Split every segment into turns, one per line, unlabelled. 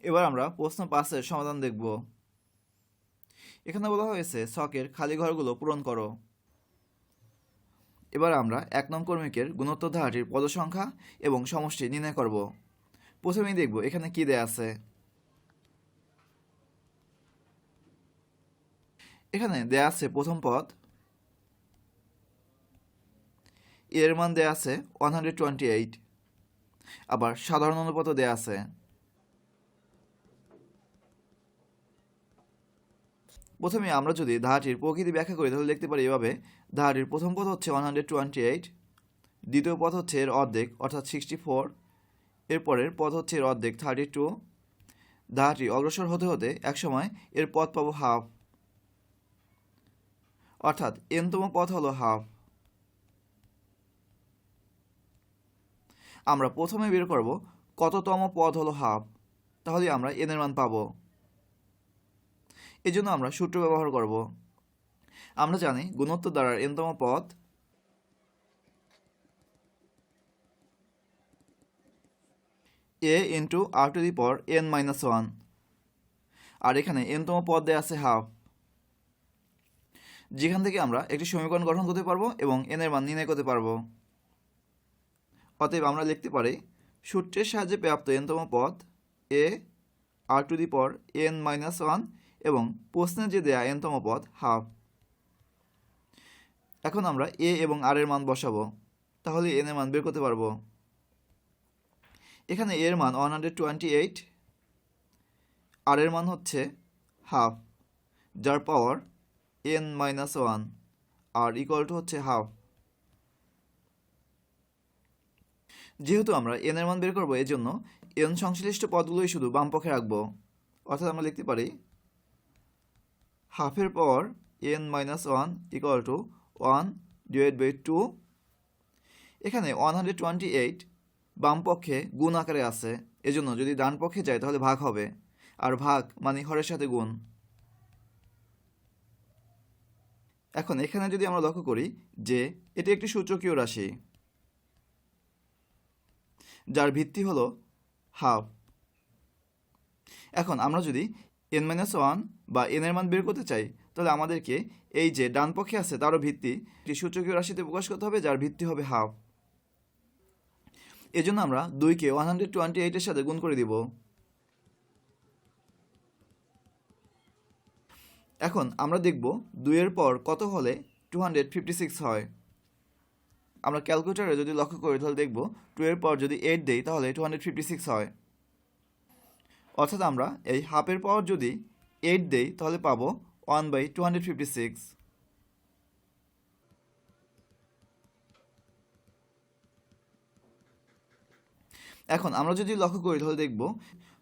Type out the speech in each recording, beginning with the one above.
এবার আমরা প্রশ্ন 5-এর সমাধান দেখব। এখানে বলা হয়েছে ছকের খালি ঘরগুলো পূরণ করো। এবার আমরা 1 নং ক্রমিকের গুণোত্তর ধারাটির পদ সংখ্যা এবং সমষ্টি নির্ণয় করব। প্রথমেই দেখব এখানে কি দেয়া আছে। এখানে দেয়া আছে প্রথম পদ, এর মান দেয়া আছে 128। আবার সাধারণ অনুপাত দেয়া আছে। প্রথমে আমরা যদি ধারাটির প্রকৃতি ব্যাখ্যা করি তাহলে লিখতে পারি এভাবে: ধারাটির প্রথম পদ হচ্ছে 128, দ্বিতীয় পদ হচ্ছে এর অর্ধেক অর্থাৎ 64, এরপরের পদ হচ্ছে এর অর্ধেক 32। ধারাটি অগ্রসর হতে হতে একসময় এর পদ পাবো হাফ, অর্থাৎ এনতম পদ হলো হাফ। আমরা প্রথমে বের করব কততম পদ হলো হাফ, তাহলে আমরা এন এর মান পাবো। এই জন্য আমরা সূত্র ব্যবহার করব। আমরা জানি গুণোত্তর দ্বারার এনতম পদ a into r to the power n-1, আর এখানে এনতম পদ দেয়া আছে হাফ, যেখান থেকে আমরা একটি সমীকরণ গঠন করতে পারবো এবং n এর মান নির্ণয় করতে পারবো। অতএব আমরা লিখতে পারি সূত্রের সাহায্যে প্রাপ্ত এনতম পদ a R to the power n-1 এবং প্রশ্নে যে দেয়া এনতম পদ হাফ। এখন আমরা a এবং r এর মান বসাবো, তাহলে n এর মান বের করতে পারবো। এখানে এর মান 128, আর এর মান হচ্ছে হাফ, যার পাওয়ার n-1, আর ইকুয়াল টু হচ্ছে হাফ। যেহেতু আমরা n এর মান বের করবো, এজন্য n সংশ্লিষ্ট পদগুলোই শুধু বাম পক্ষে রাখবো। অর্থাৎ আমরা লিখতে পারি হাফের পাওয়ার n-1 ইকুয়াল টু 1/2। এখানে 128 বাম পক্ষে গুণ আকারে আছে, এজন্য যদি ডান পক্ষে যায় তাহলে ভাগ হবে, আর ভাগ মানে হরের সাথে গুণ। এখন এখানে যদি আমরা লক্ষ্য করি যে এটি একটি সূচকীয় রাশি, যার ভিত্তি হলো হাফ। এখন আমরা যদি n-1 বা n এর মান বের করতে চাই, তাহলে আমাদেরকে এই যে ডান পক্ষে আছে তারও ভিত্তি একটি সূচকীয় রাশিতে প্রকাশ করতে হবে, যার ভিত্তি হবে হাফ। এজন্য আমরা 2কে 128 এর সাথে গুণ করে দিব। এখন আমরা দেখব 2 এর পর কত হলে 256 হয়। আমরা ক্যালকুলেটরে যদি লক্ষ্য করি তাহলে দেখব 2 এর পর যদি 8 দেই তাহলে 256 হয়। অর্থাৎ আমরা এই হাফের পাওয়ার যদি 8 দেই তাহলে পাবো 1/256। এখন আমরা যদি লক্ষ্য করি তাহলে দেখব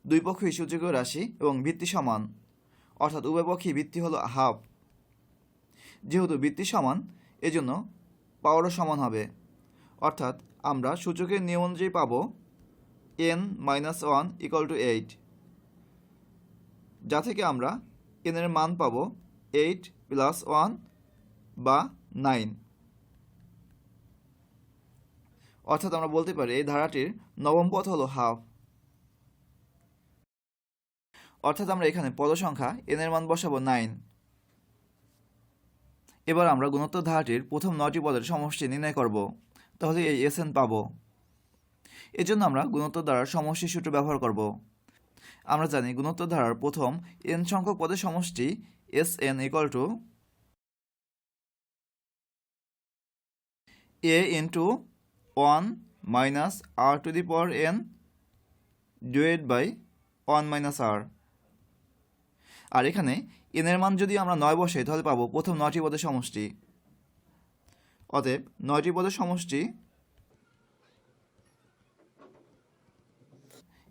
দুই পক্ষই সূচকীয় রাশি এবং ভিত্তি সমান, অর্থাৎ উভয় পক্ষেই ভিত্তি হলো হাফ। যেহেতু ভিত্তি সমান, এজন্য পাওয়ারও সমান হবে। অর্থাৎ আমরা সূচকের নিয়ম অনুযায়ী পাবো n-1 ইকুয়াল টু 8, যা থেকে আমরা n এর মান পাবো 8 + 1 বা 9। অর্থাৎ আমরা বলতে পারি এই ধারাটির নবম পদ হলো হাফ। অর্থাৎ আমরা এখানে পদ সংখ্যা n এর মান বসাবো 9। এবার আমরা গুণোত্তর ধারাটির প্রথম 9টি পদের সমষ্টি নির্ণয় করব, তাহলে এই Sn পাবো। এজন্য আমরা গুণোত্তর ধারার সমষ্টি সূত্র ব্যবহার করব। আমরা জানি গুণোত্তর ধারার প্রথম n সংখ্যক পদের সমষ্টি Sn equal to a into 1 minus r to the power n divide by 1 minus r। আর এখানে n এর মান যদি আমরা 9 বসাই তাহলে পাবো প্রথম 9টি পদের সমষ্টি। অতএব 9টি পদের সমষ্টি,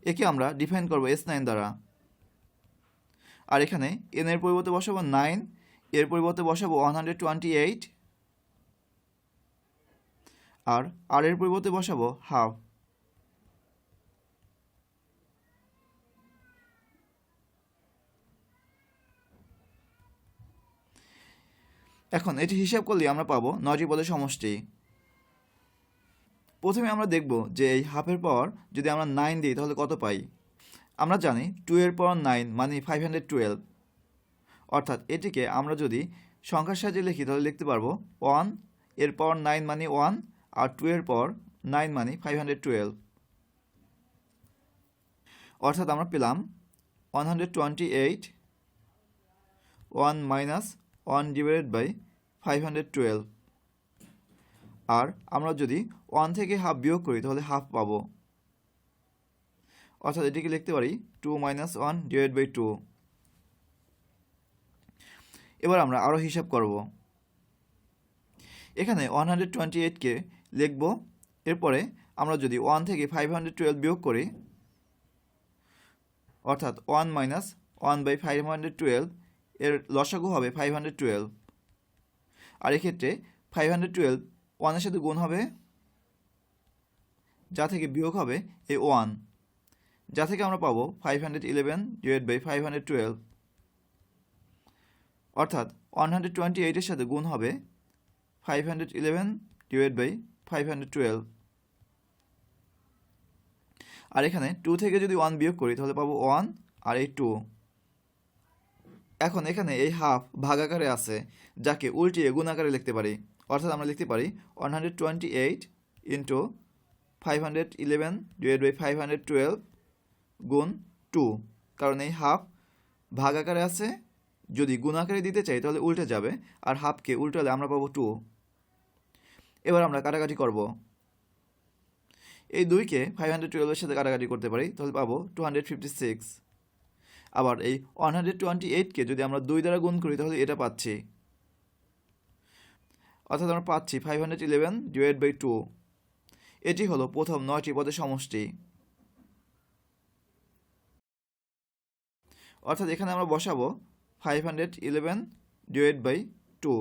একে আমরা ডিফাইন করব S9 দ্বারা। আর এখানে n এর পরিবর্তে বসাবো 9, এর পরিবর্তে বসাবো 128, আর r এর পরিবর্তে বসাবো হাফ। এখন এটি হিসাব করলে আমরা পাবো 9টি পদের সমষ্টি। প্রথমে আমরা দেখব যে এই হাফের পাওয়ার যদি আমরা 9 দিই তাহলে কত পাই। আমরা জানি 2 এর পাওয়ার 9 মানে 512, অর্থাৎ এটিকে আমরা যদি সংখ্যার সাহায্যে লিখি তাহলে লিখতে পারবো 1 এর পাওয়ার 9 মানে 1 আর 2 এর পাওয়ার 9 মানে 512, অর্থাৎ আমরা পেলাম 128 1 মাইনাস 1 ডিভাইডেড বাই 512, আর আমরা যদি 1 থেকে হাফ বিয়োগ করি তাহলে হাফ পাবো, অর্থাৎ এটিকে লিখতে পারি 2 মাইনাস 1 ডিভাইড বাই 2। এবার আমরা আরও হিসাব করব। এখানে 128কে লিখব, এরপরে আমরা যদি 1 থেকে 512 বিয়োগ করি, অর্থাৎ 1 মাইনাস 1 বাই 512 এর লসাগু হবে 512, আর এক্ষেত্রে 512 1 এর সাথে গুণ হবে, যা থেকে বিয়োগ হবে এই 1, যা থেকে আমরা পাবো 511 ডিভাইড বাই 512, অর্থাৎ 128 এর সাথে গুণ হবে 511 ডিভাইড বাই 512, আর এখানে 2 থেকে যদি 1 বিয়োগ করি তাহলে পাবো 1 আর এই 2। এখন এখানে এই হাফ ভাগাকারে আছে, যাকে উল্টিয়ে গুণ আকারে লিখতে পারি, অর্থাৎ আমরা লিখতে পারি 128 ইন্টু 511 ডিভাইড বাই 512 গুণ 2, কারণ এই হাফ ভাগ আকারে আছে, যদি গুণ আকারে দিতে চাই তাহলে উল্টে যাবে, আর হাফকে উল্টালে আমরা পাবো 2। এবার আমরা কাটাকাটি করব। এই 2কে 512 এর সাথে কাটাকাটি করতে পারি, তাহলে পাবো 256। আবার এই 128কে যদি আমরা 2 দ্বারা গুণ করি তাহলে এটা পাচ্ছি, অর্থাৎ আমরা পাচ্ছি 511 ডিভাইড বাই 2। এটি হলো প্রথম 9টি পদের সমষ্টি, অর্থাৎ এখানে আমরা বসাবো 511 ডিভাইড বাই 2।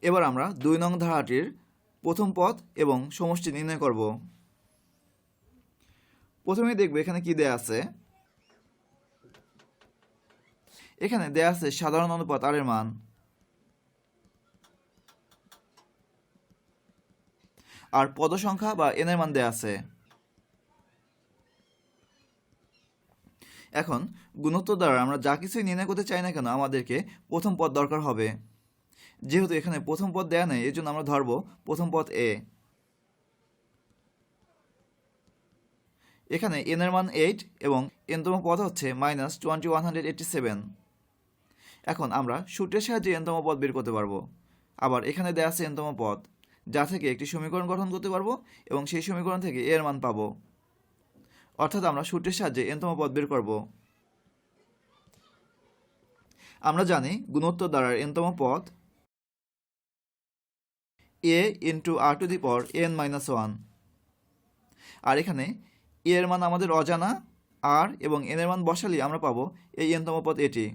এবার আমরা 2 নং ধারাটির প্রথম পদ এবং সমষ্টি নির্ণয় করব। প্রথমে দেখব এখানে কি দেয়া আছে। এখানে দেয়া আছে সাধারণ অনুপাত আর এর মান, আর পদ সংখ্যা বা n এর মান দেয়া আছে। এখন গুণোত্তর দ্বারা আমরা যা কিছুই নির্ণয় করতে চাই না কেন আমাদেরকে প্রথম পদ দরকার হবে। যেহেতু এখানে প্রথম পদ দেয়া নেই, এর জন্য আমরা ধরব প্রথম পদ a। এখানে n এর মান 8 এবং n তম পদ হচ্ছে -2187। এখন আমরা সূত্রের সাহায্যে n-তম পদ বের করতে পারবো। আবার এখানে দেয়া আছে n-তম পদ, যা থেকে একটি সমীকরণ গঠন করতে পারবো এবং সেই সমীকরণ থেকে a এর মান পাবো, অর্থাৎ আমরা সূত্রের সাহায্যে n-তম পদ বের করব। আমরা জানি গুণোত্তর দ্বারার n-তম পদ a into r to the power n-1, আর এখানে a এর মান আমাদের অজানা, r এবং n এর মান বসালেই আমরা পাবো এই n-তম পদ এটি।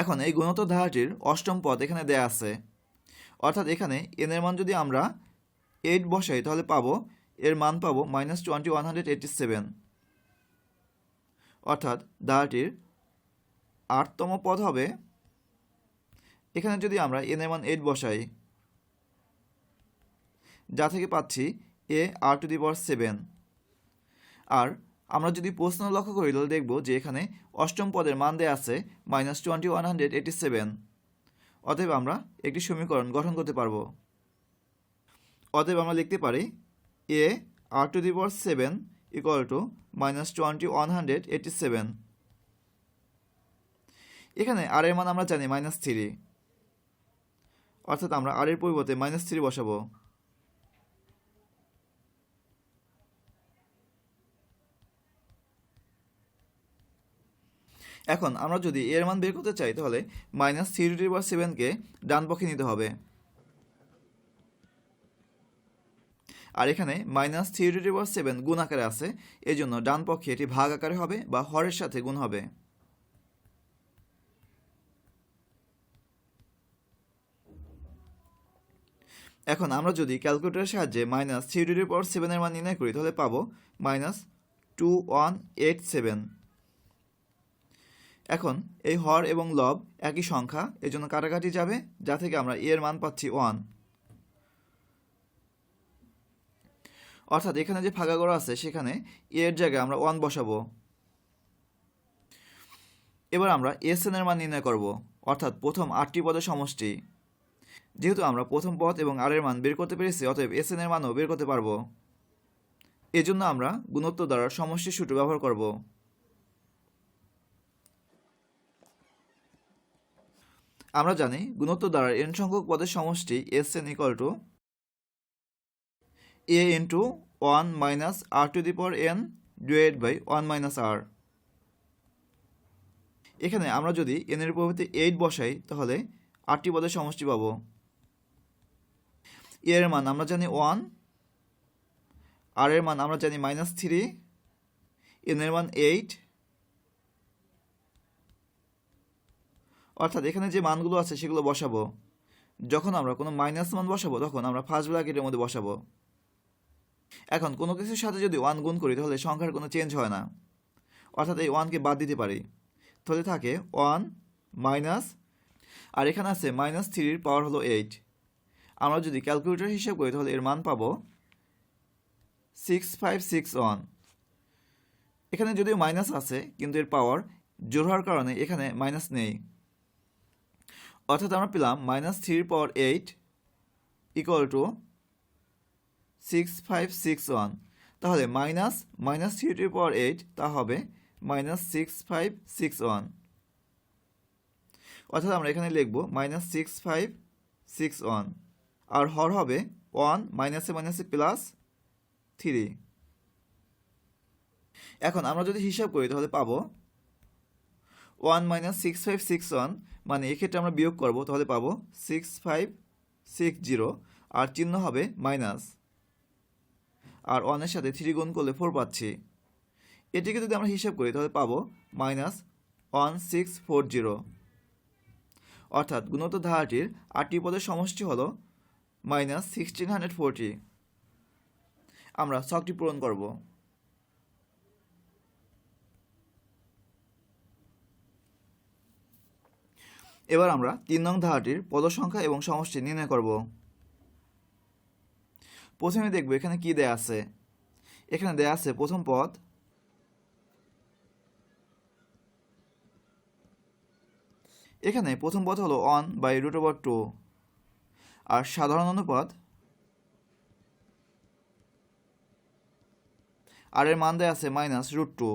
এখন এই গুণোত্তর ধারাটির অষ্টম পদ এখানে দেয়া আছে, অর্থাৎ এখানে n এর মান যদি আমরা 8 বসাই তাহলে পাবো এর মান পাবো -2187, অর্থাৎ ধারাটির 8তম পদ হবে। এখানে যদি আমরা n এর মান 8 বসাই, যা থেকে পাচ্ছি a r টু দি পাওয়ার 7, আর আমরা যদি প্রশ্ন লক্ষ্য করি তাহলে দেখব যে এখানে অষ্টম পদের মান দেয়া আছে -2187, অতএব আমরা একটি সমীকরণ গঠন করতে পারবো। অতএব আমরা লিখতে পারি a r to the power 7 equal to -2187। এখানে r এর মান আমরা জানি -3, অর্থাৎ আমরা r এর পরিবর্তে -3 বসাবো। এখন আমরা যদি এর মান বের করতে চাই তাহলে -3/7কে ডান পক্ষে নিতে হবে, আর এখানে -3/7 গুণ আকারে আছে, এই জন্য ডান পক্ষে এটি ভাগ আকারে হবে বা হরের সাথে গুণ হবে। এখন আমরা যদি ক্যালকুলেটরের সাহায্যে -3/7 এর মান নির্ণয় করি তাহলে পাবো -2187। এখন এই হর এবং লব একই সংখ্যা, এজন্য কাটাকাটি যাবে, যা থেকে আমরা এর মান পাচ্ছি 1। অর্থাৎ এখানে যে ভাগাকার আছে সেখানে এর জায়গায় আমরা 1 বসাবো। এবার আমরা এসএন এর মান নির্ণয় করব, অর্থাৎ প্রথম 8টি পদের সমষ্টি। যেহেতু আমরা প্রথম পদ এবং আর এর মান বের করতে পেরেছি, অতএব এসএন এর মানও বের করতে পারবো। এজন্য আমরা গুণোত্তর দ্বারার সমষ্টি সূত্র ব্যবহার করব। আমরা জানি গুণোত্তর দ্বারার n সংখ্যক পদের সমষ্টি S N equal to a into 1 minus r to the power n divided by 1 minus r। এখানে আমরা যদি n এর পরিবর্তে 8 বসাই তাহলে 8টি পদের সমষ্টি পাবো। এর মান আমরা জানি 1, আর এর মান আমরা জানি -3, n এর মান 8। অর্থাৎ এখানে যে মানগুলো আছে সেগুলো বসাবো। যখন আমরা কোনো মাইনাস মান বসাবো তখন আমরা ফার্স্ট ব্র্যাকেটের মধ্যে বসাবো। এখন কোনো কিছুর সাথে যদি 1 গুণ করি তাহলে সংখ্যার কোনো চেঞ্জ হয় না, অর্থাৎ এই 1কে বাদ দিতে পারি। তাহলে থাকে 1 মাইনাস, আর এখানে আছে -3 পাওয়ার হলো 8। আমরা যদি ক্যালকুলেটর হিসাব করি তাহলে এর মান পাবো 6561। এখানে যদিও মাইনাস আছে কিন্তু এর পাওয়ার জোর হওয়ার কারণে এখানে মাইনাস নেই। অর্থাৎ আমরা পেলাম -3 পাওয়ার 8 ইকুয়াল টু 6561। তাহলে -3 পাওয়ার 8 তা হবে -6561। অর্থাৎ আমরা এখানে লিখব -6561, আর হর হবে 1 মাইনাসে মাইনাসে প্লাস 3। এখন আমরা যদি হিসাব করি তাহলে পাবো 1 মাইনাস 6561, মানে এক্ষেত্রে আমরা বিয়োগ করব, তাহলে পাবো 6560, আর চিহ্ন হবে মাইনাস, আর 1 এর সাথে 3 গুণ করলে 4 পাচ্ছি। এটিকে যদি আমরা হিসাব করি তাহলে পাবো -1640। অর্থাৎ গুণোত্তর ধারাটির 8টি পদের সমষ্টি হলো -1640। আমরা ছকটি পূরণ করব। এবার আমরা 3 নং ধারাটির পদ সংখ্যা এবং সমষ্টি নির্ণয় করব। প্রথমে দেখব এখানে কি দেয়া আছে। এখানে দেয়া আছে প্রথম পদ, এখানে প্রথম পদ হলো 1/√2, আর সাধারণ অনুপাত আর এর মান দেয়া আছে -√2।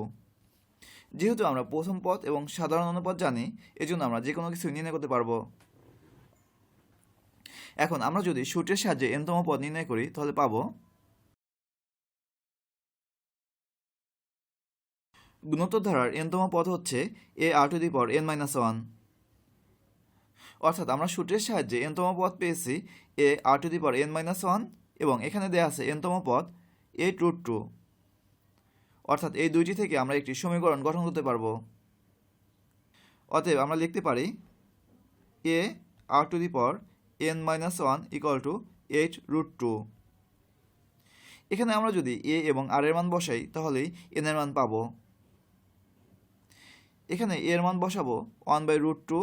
যেহেতু আমরা প্রথম পদ এবং সাধারণ অনুপাত জানি, এজন্য আমরা যে কোনো কিছু নির্ণয় করতে পারবো। এখন আমরা যদি সূত্রের সাহায্যে n তম পদ নির্ণয় করি তাহলে পাবো গুণোত্তর ধারার n তম পদ হচ্ছে ar⁻n-1। অর্থাৎ আমরা সূত্রের সাহায্যে n তম পদ পেয়েছি ar⁻n-1, এবং এখানে দেয়া আছে n তম পদ 8√2। অর্থাৎ এই দুইটি থেকে আমরা একটি সমীকরণ গঠন করতে পারবো। অতএব আমরা লিখতে পারি ar⁻n-1 ইকুয়াল টু 8√2। এখানে আমরা যদি a এবং r এর মান বসাই তাহলেই n এর মান পাবো। এখানে a এর মান বসাবো 1/√2,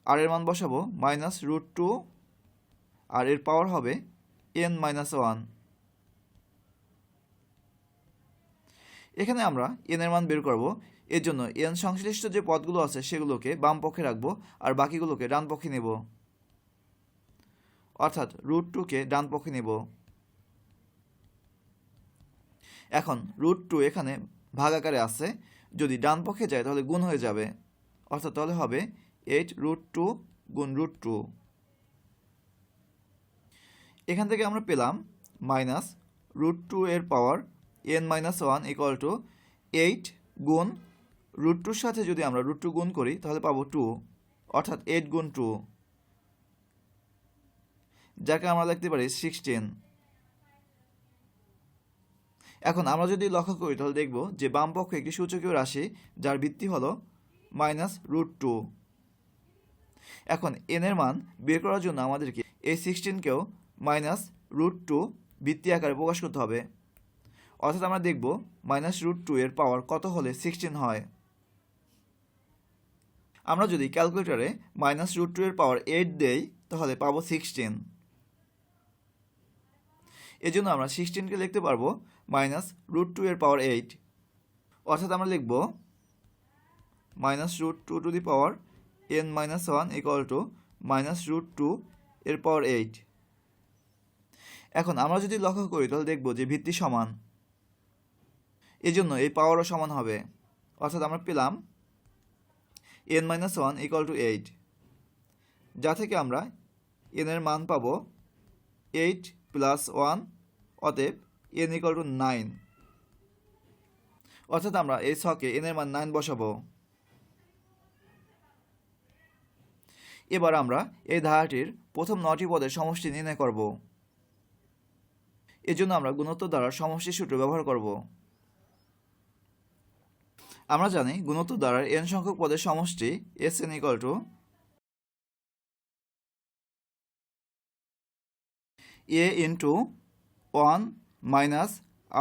r এর মান বসাবো -√2, আর এর পাওয়ার হবে n-1। এখানে আমরা n এর মান বের করব। এর জন্য n সংশ্লিষ্ট যে পদগুলো আছে সেগুলোকে বাম পক্ষে রাখবো, আর বাকিগুলোকে ডান পক্ষে নেব। অর্থাৎ √2কে ডান পক্ষে নেব। এখন √2 এখানে ভাগ আকারে আছে, যদি ডান পক্ষে যায় তাহলে গুণ হয়ে যাবে, অর্থাৎ তাহলে হবে 8√2 গুণ √2। এখান থেকে আমরা পেলাম -√2 এর পাওয়ার n-1 ইকুয়াল টু 8 গুণ √2-র সাথে যদি আমরা √2 গুণ করি তাহলে পাবো 2, অর্থাৎ 8 গুণ 2, যাকে আমরা লিখতে পারি 16। এখন আমরা যদি লক্ষ্য করি তাহলে দেখব যে বাম পক্ষে একটি সূচকীয় রাশি যার ভিত্তি হলো -√2। এখন n এর মান বের করার জন্য আমাদেরকে এই 16কেও -√2 ভিত্তি আকারে প্রকাশ করতে হবে। অর্থাৎ আমরা দেখব -√2 এর পাওয়ার কত হলে 16 হয়। আমরা যদি ক্যালকুলেটরে -√2 এর পাওয়ার 8 দেই তাহলে পাবো 16। এই জন্য আমরা 16কে লিখতে পারবো মাইনাস রুট টু এর পাওয়ার 8, অর্থাৎ আমরা লিখব minus root two to the power n minus one equal to minus root two এর পাওয়ার 8। এখন আমরা যদি লক্ষ্য করি তাহলে দেখব যে ভিত্তি সমান, এই জন্য এই পাওয়ারও সমান হবে, অর্থাৎ আমরা পেলাম n minus one equal two 8, যা থেকে আমরা n এর মান পাব 8 প্লাস 1, অতএব n ইকুয়াল টু 9, অর্থাৎ আমরা এই ছকে n এর মান 9 বসাবো। এবার আমরা এই ধারাটির প্রথম 9টি পদের সমষ্টি নির্ণয় করব। এজন্য আমরা গুণোত্তর দ্বারা সমষ্টি সূত্র ব্যবহার করব। আমরা জানি গুণোত্তর দ্বারার n সংখ্যক পদের সমষ্টি Sn equal to a into 1 minus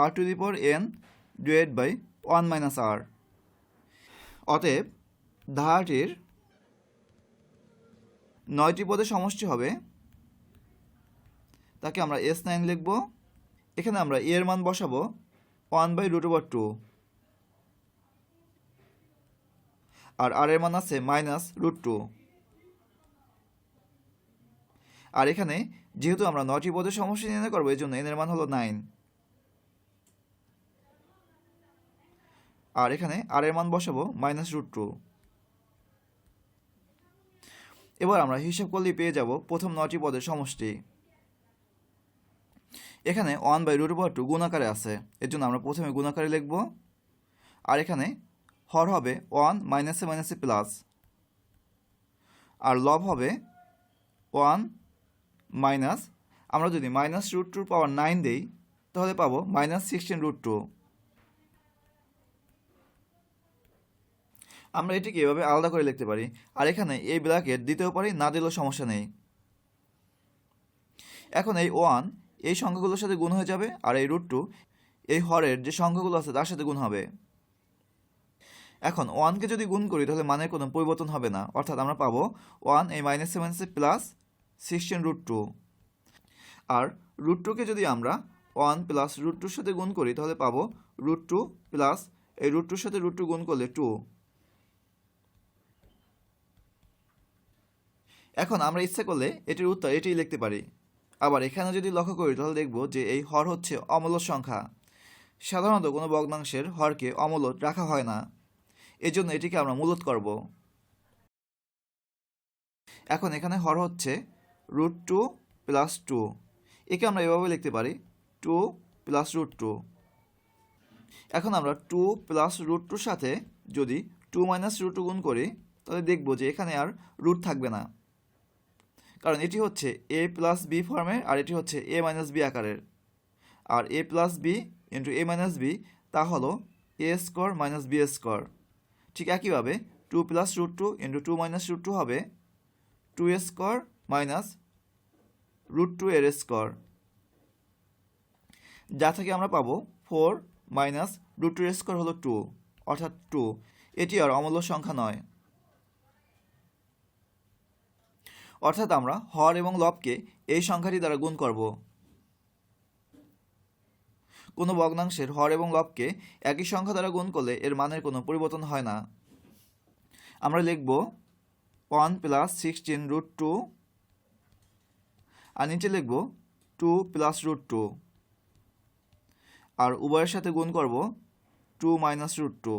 r to the power n divide by 1 minus r। অতএব ধারাটির 9টি পদের সমষ্টি হবে, তাকে আমরা S9 লিখব। এখানে আমরা a এর মান বসাবো 1/√2 আর r এর মান আছে -√2। আর এখানে যেহেতু আমরা 9টি পদের সমষ্টি নির্ণয় করবো, এই জন্য n এর মান হলো 9, আর এখানে r এর মান বসাবো -√2। এবার আমরা হিসাব করলেই পেয়ে যাব প্রথম 9টি পদের সমষ্টি। এখানে 1/√2 গুণাকারে আছে, এর জন্য আমরা প্রথমে গুণাকারে লিখব। আর এখানে হর হবে 1 মাইনাসে মাইনাসে প্লাস, আর লব হবে 1 মাইনাস, আমরা যদি -√2 পাওয়ার 9 দেই তাহলে পাবো -16√2। আমরা এটিকে এভাবে আলাদা করে লিখতে পারি, আর এখানে এই ব্র্যাকেট দিতেও পারি, না দিলেও সমস্যা নেই। এখন এই 1 এই সংখ্যাগুলোর সাথে গুণ হয়ে যাবে, আর এই √2 এই হরের যে সংখ্যাগুলো আছে তার সাথে গুণ হবে। এখন 1কে যদি গুণ করি তাহলে মানের কোনো পরিবর্তন হবে না, অর্থাৎ আমরা পাবো 1 এই মাইনাসে মাইনাসে প্লাস 16√2। আর √2কে যদি আমরা 1 প্লাস √2 সাথে গুণ করি তাহলে পাবো √2 প্লাস এই √2 সাথে √2 গুণ করলে 2। এখন আমরা ইচ্ছা করলে এটির উত্তর এটিই লিখতে পারি। আবার এখানে যদি লক্ষ্য করি তাহলে দেখব যে এই হর হচ্ছে অমূলদ সংখ্যা। সাধারণত কোনো ভগ্নাংশের হরকে অমূলদ রাখা হয় না, এজন্য এটিকে আমরা মূলদ করব। এখন এখানে হর হচ্ছে √2 প্লাস 2, একে আমরা এভাবে লিখতে পারি 2 প্লাস √2। এখন আমরা 2 প্লাস √2 সাথে যদি 2 মাইনাস √2 গুণ করি তাহলে দেখব যে এখানে আর রুট থাকবে না, কারণ এটি হচ্ছে a প্লাস বি ফর্মের, আর এটি হচ্ছে a মাইনাস বি আকারের। আর a plus B into a minus B তা হলো a square minus B square. ঠিক একইভাবে 2 প্লাস √2 ইন্টু 2 মাইনাস √2 হবে 2a স্কোয়ার মাইনাস √2 এর স্কোয়ার, যা থেকে আমরা পাবো 4 মাইনাস √2 এর স্কোয়ার হলো 2, অর্থাৎ 2। এটি আর অমূল্য সংখ্যা নয়। অর্থাৎ আমরা হর এবং লবকে এই সংখ্যাটি দ্বারা গুণ করব। কোনো ভগ্নাংশের হর এবং লবকে একই সংখ্যা দ্বারা গুণ করলে এর মানের কোনো পরিবর্তন হয় না। আমরা লিখব 1 প্লাস 16√2, আর নিচে লিখব 2 প্লাস √2, আর উভয়ের সাথে গুণ করব 2 মাইনাস √2।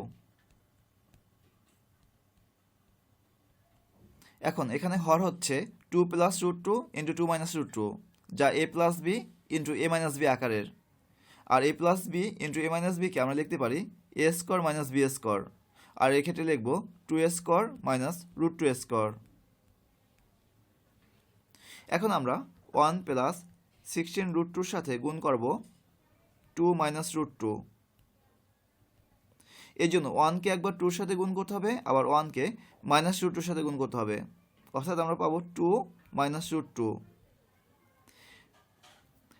এখন এখানে হর হচ্ছে 2 প্লাস √2 ইন্টু 2 মাইনাস √2, যা a plus B into a minus B আকারের। আর a plus B into a minus বিকে আমরা লিখতে পারি a square minus B square, আর এক্ষেত্রে লিখব 2a স্কোয়ার মাইনাস √2 স্কোয়ার। এখন আমরা 1 প্লাস 16√2 সাথে গুণ করব 2 মাইনাস √2। এই জন্য 1কে একবার 2 সাথে গুণ করতে হবে, আবার 1কে মাইনাস √2 সাথে গুণ করতে হবে, অর্থাৎ আমরা পাবো 2 মাইনাস √2।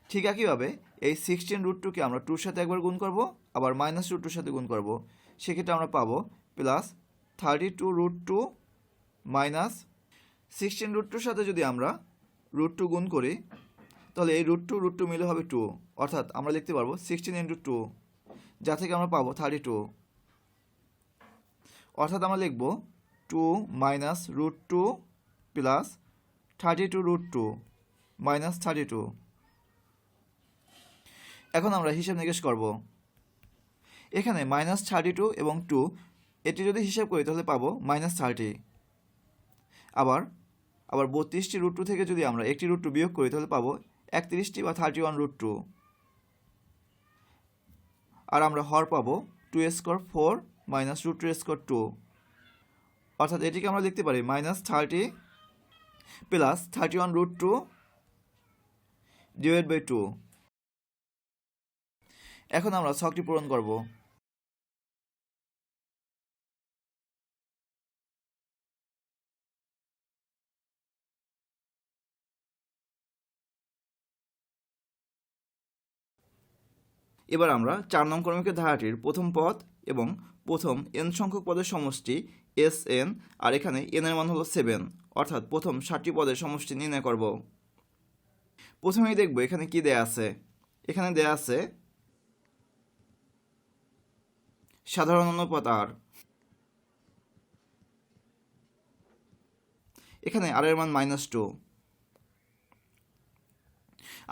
ঠিক একইভাবে এই 16√2কে আমরা 2 সাথে একবার গুণ করব, আবার মাইনাস √2 সাথে গুণ করব, সেক্ষেত্রে আমরা পাবো প্লাস 32√2 মাইনাস 16√2 সাথে যদি আমরা √2 গুণ করি তাহলে এই √2 মিলে হবে 2, অর্থাৎ আমরা লিখতে পারবো 16 × 2, যা থেকে আমরা পাবো 32। অর্থাৎ আমরা লিখব 2 মাইনাস √2 প্লাস 32 √2 মাইনাস 32। এখন আমরা হিসাব নিকেশ করব। এখানে -32 এবং 2 এটি যদি হিসাব করি তাহলে পাবো -30। আবার 32টি √2 থেকে যদি আমরা একটি √2 বিয়োগ করি তাহলে পাবো 31টি বা 31 √2। আর আমরা হর পাবো 2² 4 মাইনাস √2² 2, অর্থাৎ এটিকে আমরা লিখতে পারি -30 প্লাস 31 √2 ডিভাইড বাই 2। এখন আমরা ছকটি পূরণ করব। এবার আমরা 4 নং ক্রমিকের ধারাটির প্রথম পদ এবং প্রথম n সংখ্যক পদের সমষ্টি Sn, আর এখানে n এর মান হলো 7, অর্থাৎ প্রথম 7টি পদের সমষ্টি নির্ণয় করব। প্রথমেই দেখব এখানে কি দেয়া আছে। এখানে দেয়া আছে সাধারণ অনুপাত r। এখানে r এর মান -2।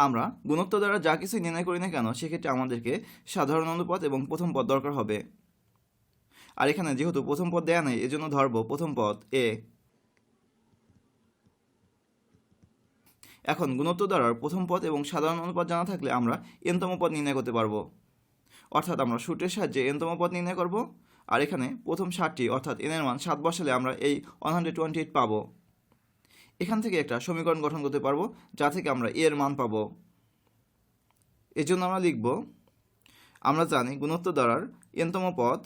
আমরা গুণোত্তর দ্বারা যা কিছু নির্ণয় করি না কেন সেক্ষেত্রে আমাদেরকে সাধারণ অনুপাত এবং প্রথম পদ দরকার হবে। আর এখানে যেহেতু প্রথম পদ দেয়া নেই এজন্য ধরব প্রথম পদ a। এখন গুণোত্তর দ্বারার প্রথম পদ এবং সাধারণ অনুপাত জানা থাকলে আমরা n-তম পদ নির্ণয় করতে পারবো। অর্থাৎ আমরা সূত্রের সাহায্যে n-তম পদ নির্ণয় করব। আর এখানে প্রথম 7টি অর্থাৎ n এর মান 7 বসালে আমরা এই 128 পাবো। এখান থেকে একটা সমীকরণ গঠন করতে পারবো যা থেকে আমরা a এর মান পাবো। এজন্য আমরা লিখব, আমরা জানি গুণোত্তর দ্বারার n-তম পদ,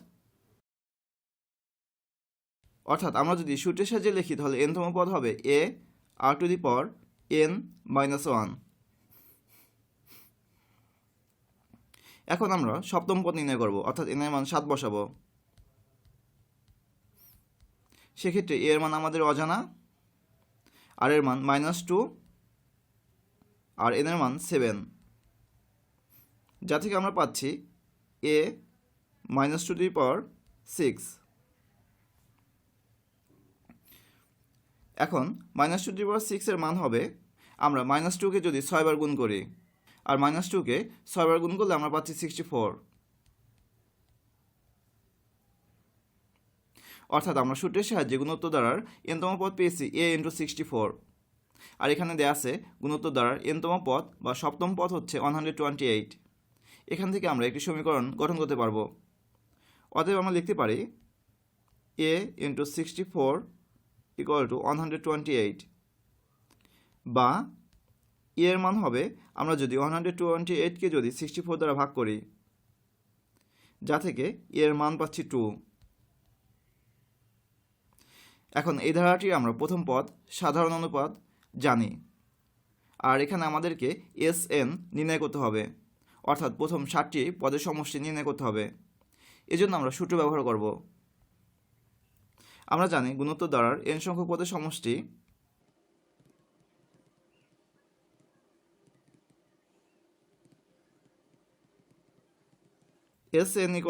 অর্থাৎ আমরা যদি সূত্রের সাহায্যে লিখি তাহলে n-তম পদ হবে a r⁻n−1। এখন আমরা সপ্তম পদ নির্ণয় করব, অর্থাৎ n এর মান 7 বসাবো। সেক্ষেত্রে a এর মান আমাদের অজানা, r এর মান -2 আর n এর মান 7, যা থেকে আমরা পাচ্ছি a -2⁶। এখন -2⁶ এর মান হবে, আমরা -2 কে যদি 6 বার গুণ করি আর -2 কে 6 বার গুণ করলে আমরা পাচ্ছি 64। অর্থাৎ আমরা সূত্রের সাহায্যে গুণোত্তর দ্বারার n-তম পদ পেয়েছি a × 64। আর এখানে দেয়া আছে গুণোত্তর দ্বারার n-তম পদ বা সপ্তম পদ হচ্ছে 128। এখান থেকে আমরা একটি সমীকরণ গঠন করতে পারবো। অতএব আমরা লিখতে পারি a × 64 = 128, বা a এর মান হবে, আমরা যদি 128কে যদি 64 দ্বারা ভাগ করি, যা থেকে a এর মান পাচ্ছি 2। এখন এই ধারাটি আমরা প্রথম পদ সাধারণ অনুপাত জানি, আর এখানে আমাদেরকে Sn নির্ণয় করতে হবে, অর্থাৎ প্রথম 7টি পদের সমষ্টি নির্ণয় করতে হবে। এজন্য আমরা সূত্র ব্যবহার করব। আমরা জানি গুণোত্তর দ্বারার n সংখ্যক পদের সমষ্টি Sn = a ×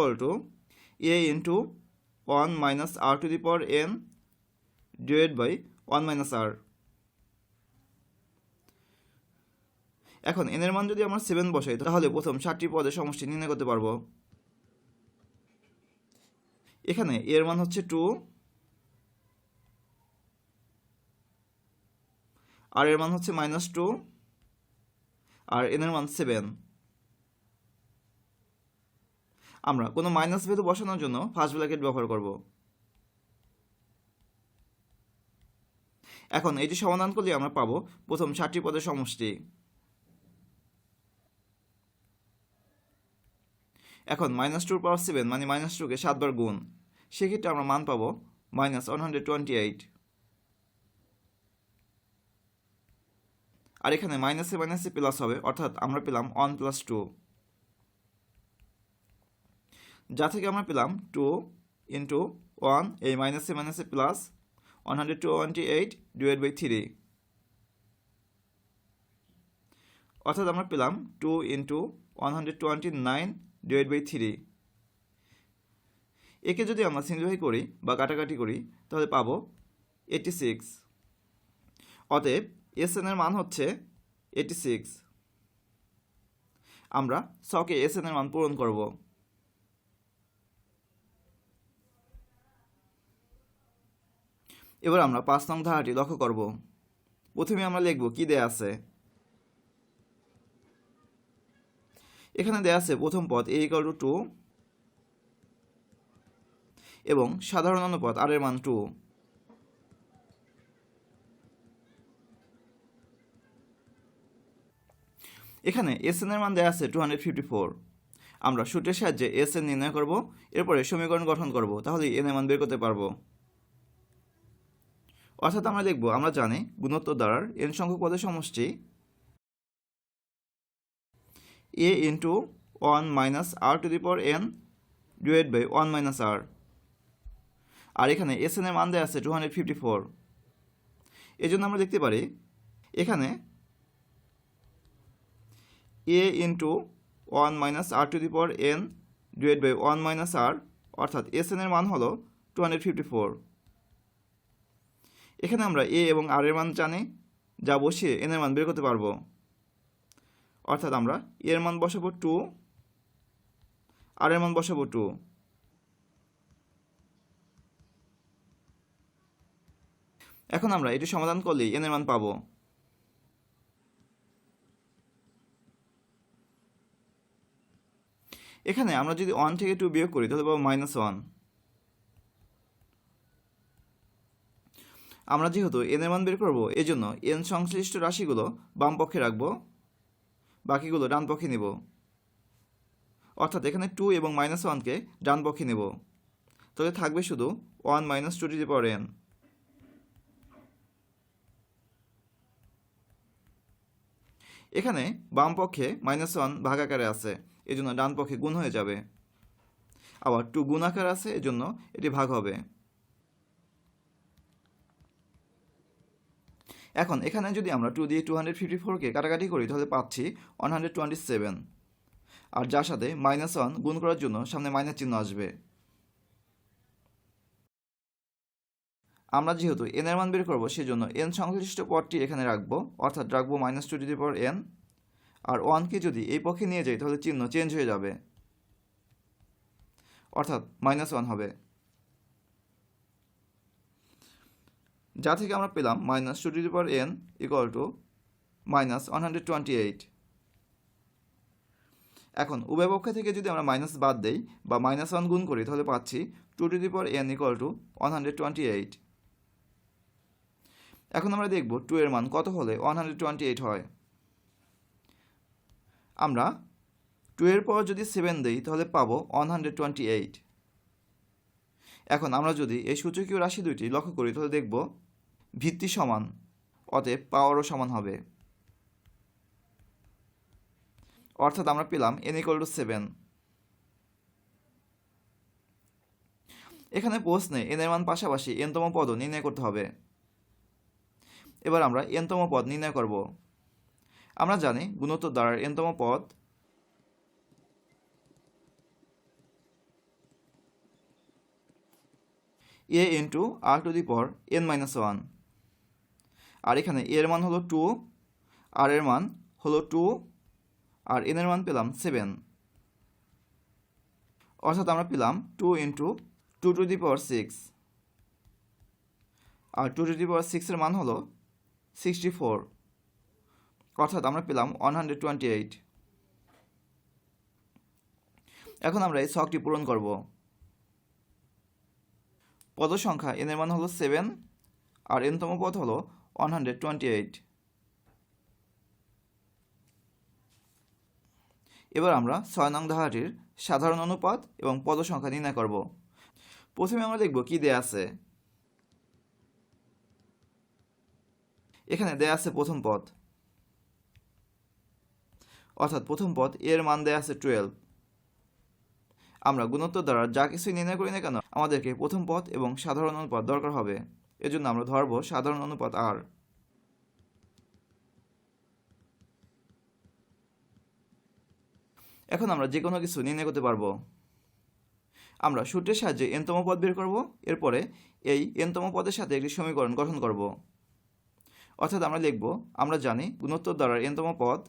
1 - r⁻n divide by 1 - r। এখন n এর মান যদি আমরা 7 বসাই তাহলে প্রথম 7টি পদের সমষ্টি নির্ণয় করতে পারবো। এখানে a এর মান হচ্ছে 2, r এর মান হচ্ছে -2 আর n এর মান 7। আমরা কোনো মাইনাস ভ্যালু বসানোর জন্য ফার্স্ট ব্র্যাকেট ব্যবহার করব। এখন এটি সমাধান করলে আমরা পাবো প্রথম 7টি পদের সমষ্টি। এখন -2⁻7 মানে -2 কে 7 বার গুণ, সেক্ষেত্রে আমরা মান পাবো -128। আর এখানে মাইনাসে মাইনাসে প্লাস হবে, অর্থাৎ আমরা পেলাম 1 + 2, যা থেকে আমরা পেলাম 2 × 1, এই মাইনাসে মাইনাসে প্লাস 128 ডিভাইড বাই 3। অর্থাৎ আমরা পেলাম 2 ইন্টু 129 ডিভাইড বাই 3। একে যদি আমরা সিম্পলিফাই করি বা কাটাকাটি করি তাহলে পাবো 86। অতএব এসএন এর মান হচ্ছে 86। আমরা ছকে এসএন এর মান পূরণ করব। এবার আমরা 5 নং ধারাটি লক্ষ্য করব। প্রথমে আমরা লিখব কি দেয়া আছে। এখানে দেয়া আছে প্রথম পদ a = 2 এবং সাধারণ অনুপাত r এর মান 2। এখানে এসএন এর মান দেয়া আছে 254। আমরা সূত্রের সাহায্যে এসএন নির্ণয় করব, এরপরে সমীকরণ গঠন করব, তাহলে এন এর মান বের করতে পারবো। অর্থাৎ আমরা লিখব, আমরা জানি গুণোত্তর দ্বারার n সংখ্যক পদের সমষ্টি a into 1 minus r to the power n divide by 1 minus r। আর এখানে এসএন এর মান দেয়া আছে 254। এজন্য আমরা লিখতে পারি এখানে a into 1 minus r to the power n divide by 1 minus r, অর্থাৎ এসএন এর মান হলো 254। এখানে আমরা a এবং r এর মান জানি, যা বসিয়ে n এর মান বের করতে পারবো। অর্থাৎ আমরা a এর মান বসাবো 2, r এর মান বসাবো 2। এখন আমরা এটি সমাধান করলেই n এর মান পাবো। এখানে আমরা যদি 1 থেকে 2 বিয়োগ করি তাহলে পাবো -1। আমরা যেহেতু n এর মান বের করব, এজন্য n সংশ্লিষ্ট রাশিগুলো বাম পক্ষে রাখবো, বাকিগুলো ডান পক্ষে নেব। অর্থাৎ এখানে 2 এবং -1কে ডান পক্ষে নেব, তাহলে থাকবে শুধু 1 - 2 টু দি পাওয়ার n। এখানে বাম পক্ষে -1 ভাগ আকারে আছে, এজন্য ডান পক্ষে গুণ হয়ে যাবে। আবার 2 গুণ আকারে আছে, এজন্য এটি ভাগ হবে। এখন এখানে যদি আমরা 2 দিয়ে 254কে কাটাকাটি করি তাহলে পাচ্ছি 127। আর যার সাথে -1 গুণ করার জন্য সামনে মাইনাস চিহ্ন আসবে। আমরা যেহেতু n এর মান বের করব, সেজন্য n সংশ্লিষ্ট পদটি এখানে রাখবো, অর্থাৎ রাখবো -2 টু দি পাওয়ার n। আর 1কে যদি এই পক্ষে নিয়ে যাই তাহলে চিহ্ন চেঞ্জ হয়ে যাবে, অর্থাৎ -1 হবে। যা থেকে আমরা পেলাম -2 to the power n equal two -128। এখন উভয় পক্ষ থেকে যদি আমরা মাইনাস বাদ দেই বা -1 গুণ করি তাহলে পাচ্ছি 2 to the power n equal two 128। এখন আমরা দেখব 2 এর মান কত হলে 128 হয়। আমরা 2 এর পর যদি 7 দেই তাহলে পাবো 128। এখন আমরা যদি এই সূচকীয় রাশি দুইটি লক্ষ্য করি তাহলে দেখব ভিত্তি সমান, অতএব পাওয়ারও সমান হবে। অর্থাৎ আমরা পেলাম n ইকুয়াল টু 7। এখানে প্রশ্নে n এর মান পাশাপাশি n-তম পদও নির্ণয় করতে হবে। এবার আমরা n-তম পদ নির্ণয় করব। আমরা জানি গুণোত্তর দ্বারার n-তম পদ a into r to the power n-1। আর এখানে a এর মান হলো 2, r এর মান হলো 2, আর n এর মান পেলাম 7। অর্থাৎ আমরা পেলাম 2 ইন্টু 2 টু দি পাওয়ার 6। আর 2 টু দি পাওয়ার 6 এর মান হলো 64। অর্থাৎ আমরা পেলাম 128। এখন আমরা এই ছকটি পূরণ করব। পদ সংখ্যা n এর মান হলো 7 আর n-তম পদ হলো 128। এবার আমরা 6 নং ধারাটির সাধারণ অনুপাত এবং পদ সংখ্যা নির্ণয় করব। প্রথমে আমরা দেখব কি দেয়া আছে। এখানে দেয়া আছে প্রথম পদ, অর্থাৎ প্রথম পদ এর মান দেয়া আছে 12। আমরা গুণোত্তর দ্বারা যা কিছুই নির্ণয় করি না কেন, আমাদেরকে প্রথম পদ এবং সাধারণ অনুপাত দরকার হবে। এজন্য আমরা ধরব সাধারণ অনুপাত r। এখন আমরা যে কোনো কিছু নির্ণয় করতে পারবো। আমরা সূত্রের সাহায্যে n-তম পদ বের করব, এরপরে এই n-তম পদের সাথে একটি সমীকরণ গঠন করব। অর্থাৎ আমরা লিখব, আমরা জানি গুণোত্তর দ্বারা n-তম পদ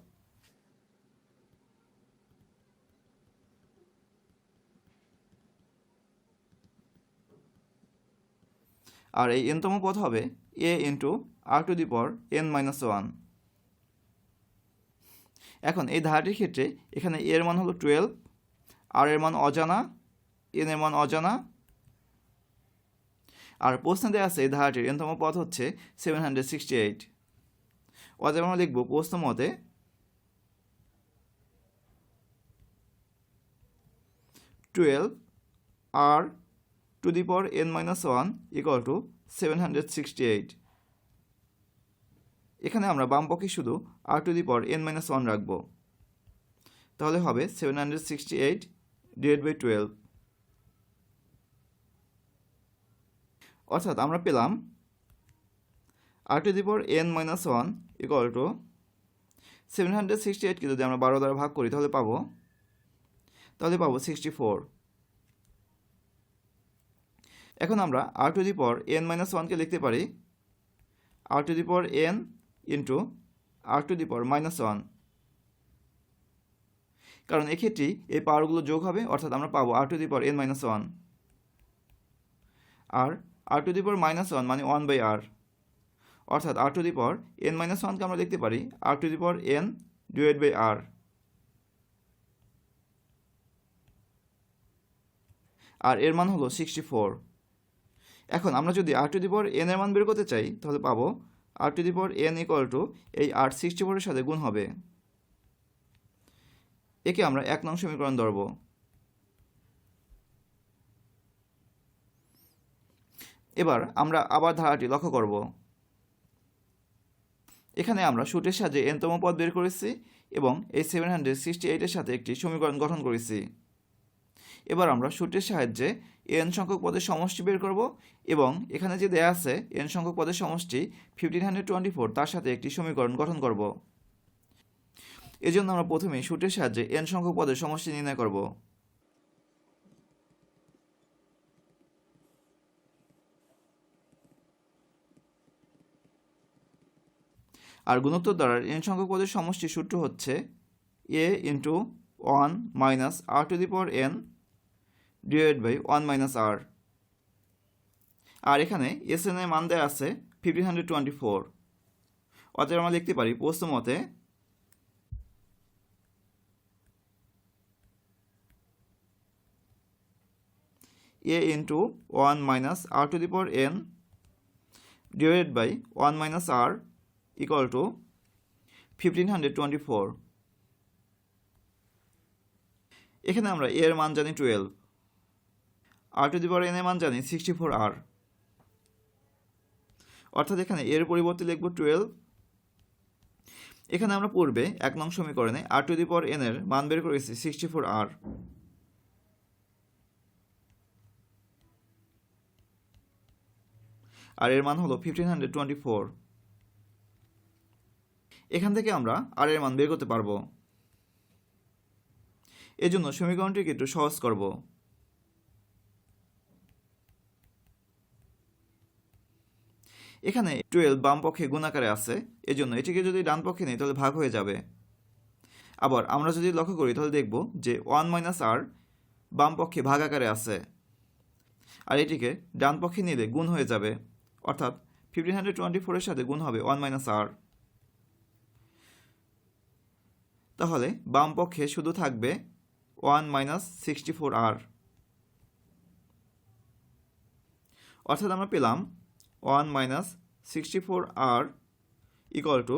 আর এই n-তম পদ হবে a into r to the power n-1। এখন এই ধারাটির ক্ষেত্রে এখানে a এর মান হলো 12, r এর মান অজানা, n এর মান অজানা, আর প্রশ্নে দেওয়া আছে এই ধারাটির n-তম পদ হচ্ছে 768। অতএব আমরা লিখব প্রশ্ন মতে r to the power n-1 equal two 768। এখানে আমরা বাম পক্ষে শুধু r to the power n-1 রাখব, তাহলে হবে 768 ডিভাইড বাই 12। অর্থাৎ আমরা পেলাম r to the power n-1 equal to 768কে যদি আমরা 12 দ্বারা ভাগ করি তাহলে পাবো 64। এখন আমরা r টু দি পাওয়ার n-1কে লিখতে পারি r to the power n into r to the power -1, কারণ এক্ষেত্রে এই পাওয়ারগুলো যোগ হবে, অর্থাৎ আমরা পাবো r to the power n-1। আর r টু দি পাওয়ার -1 মানে 1/r, অর্থাৎ r টু দি পাওয়ার n-1কে আমরা লিখতে পারি r to the power n divide by r। আর এর মান হলো 64। এখন আমরা যদি r to the power n এর মান বের করতে চাই তাহলে পাবো r to the power n equal to এই r 64 এর সাথে গুণ হবে। একে আমরা 1 নং সমীকরণ ধরব। এবার আমরা আবার ধারাটি লক্ষ্য করব। এখানে আমরা সূত্রের সাহায্যে n-তম পদ বের করেছি এবং এই 768 এর সাথে একটি সমীকরণ গঠন করেছি। এবার আমরা সূত্রের সাহায্যে n সংখ্যক পদের সমষ্টি বের করব এবং এখানে যে দেয়া আছে n সংখ্যক পদের সমষ্টি 1524, তার সাথে একটি সমীকরণ গঠন করব। এজন্য আমরা প্রথমে সূত্রের সাহায্যে n সংখ্যক পদের সমষ্টি নির্ণয় করব। আর গুণোত্তর দ্বারা n সংখ্যক পদের সমষ্টি সূত্র হচ্ছে a into 1 minus r to the power n divide by 1 - r। আর এখানে SN এর মান দেওয়া আছে 1524। অতএব আমরা লিখতে পারি প্রশ্ন মতে a into 1 minus r to the power n divide by 1 - r equal to 1524। এখানে আমরা a এর মান জানি 12, r to the power n এর মান জানি 64r, অর্থাৎ এখানে এর পরিবর্তে লিখব 12। এখানে আমরা পূর্বে 1 নং সমীকরণে r to the power n এর মান বের করেছি 64r। আর এর মান হলো 1524। এখান থেকে আমরা r এর মান বের করতে পারবো। এজন্য সমীকরণটিকে একটু সহজ করব। এখানে 12 বাম পক্ষে গুণ আকারে আছে, এজন্য এটিকে যদি ডান পক্ষে নিই তাহলে ভাগ হয়ে যাবে। আবার আমরা যদি লক্ষ্য করি তাহলে দেখব যে 1 - r বাম পক্ষে ভাগ আকারে আছে, আর এটিকে ডান পক্ষে নিলে গুণ হয়ে যাবে, অর্থাৎ 1524 এর সাথে গুণ হবে 1 - r। তাহলে বাম পক্ষে শুধু থাকবে 1 - 64r, অর্থাৎ আমরা পেলাম 1 - 64r ইকুয়াল টু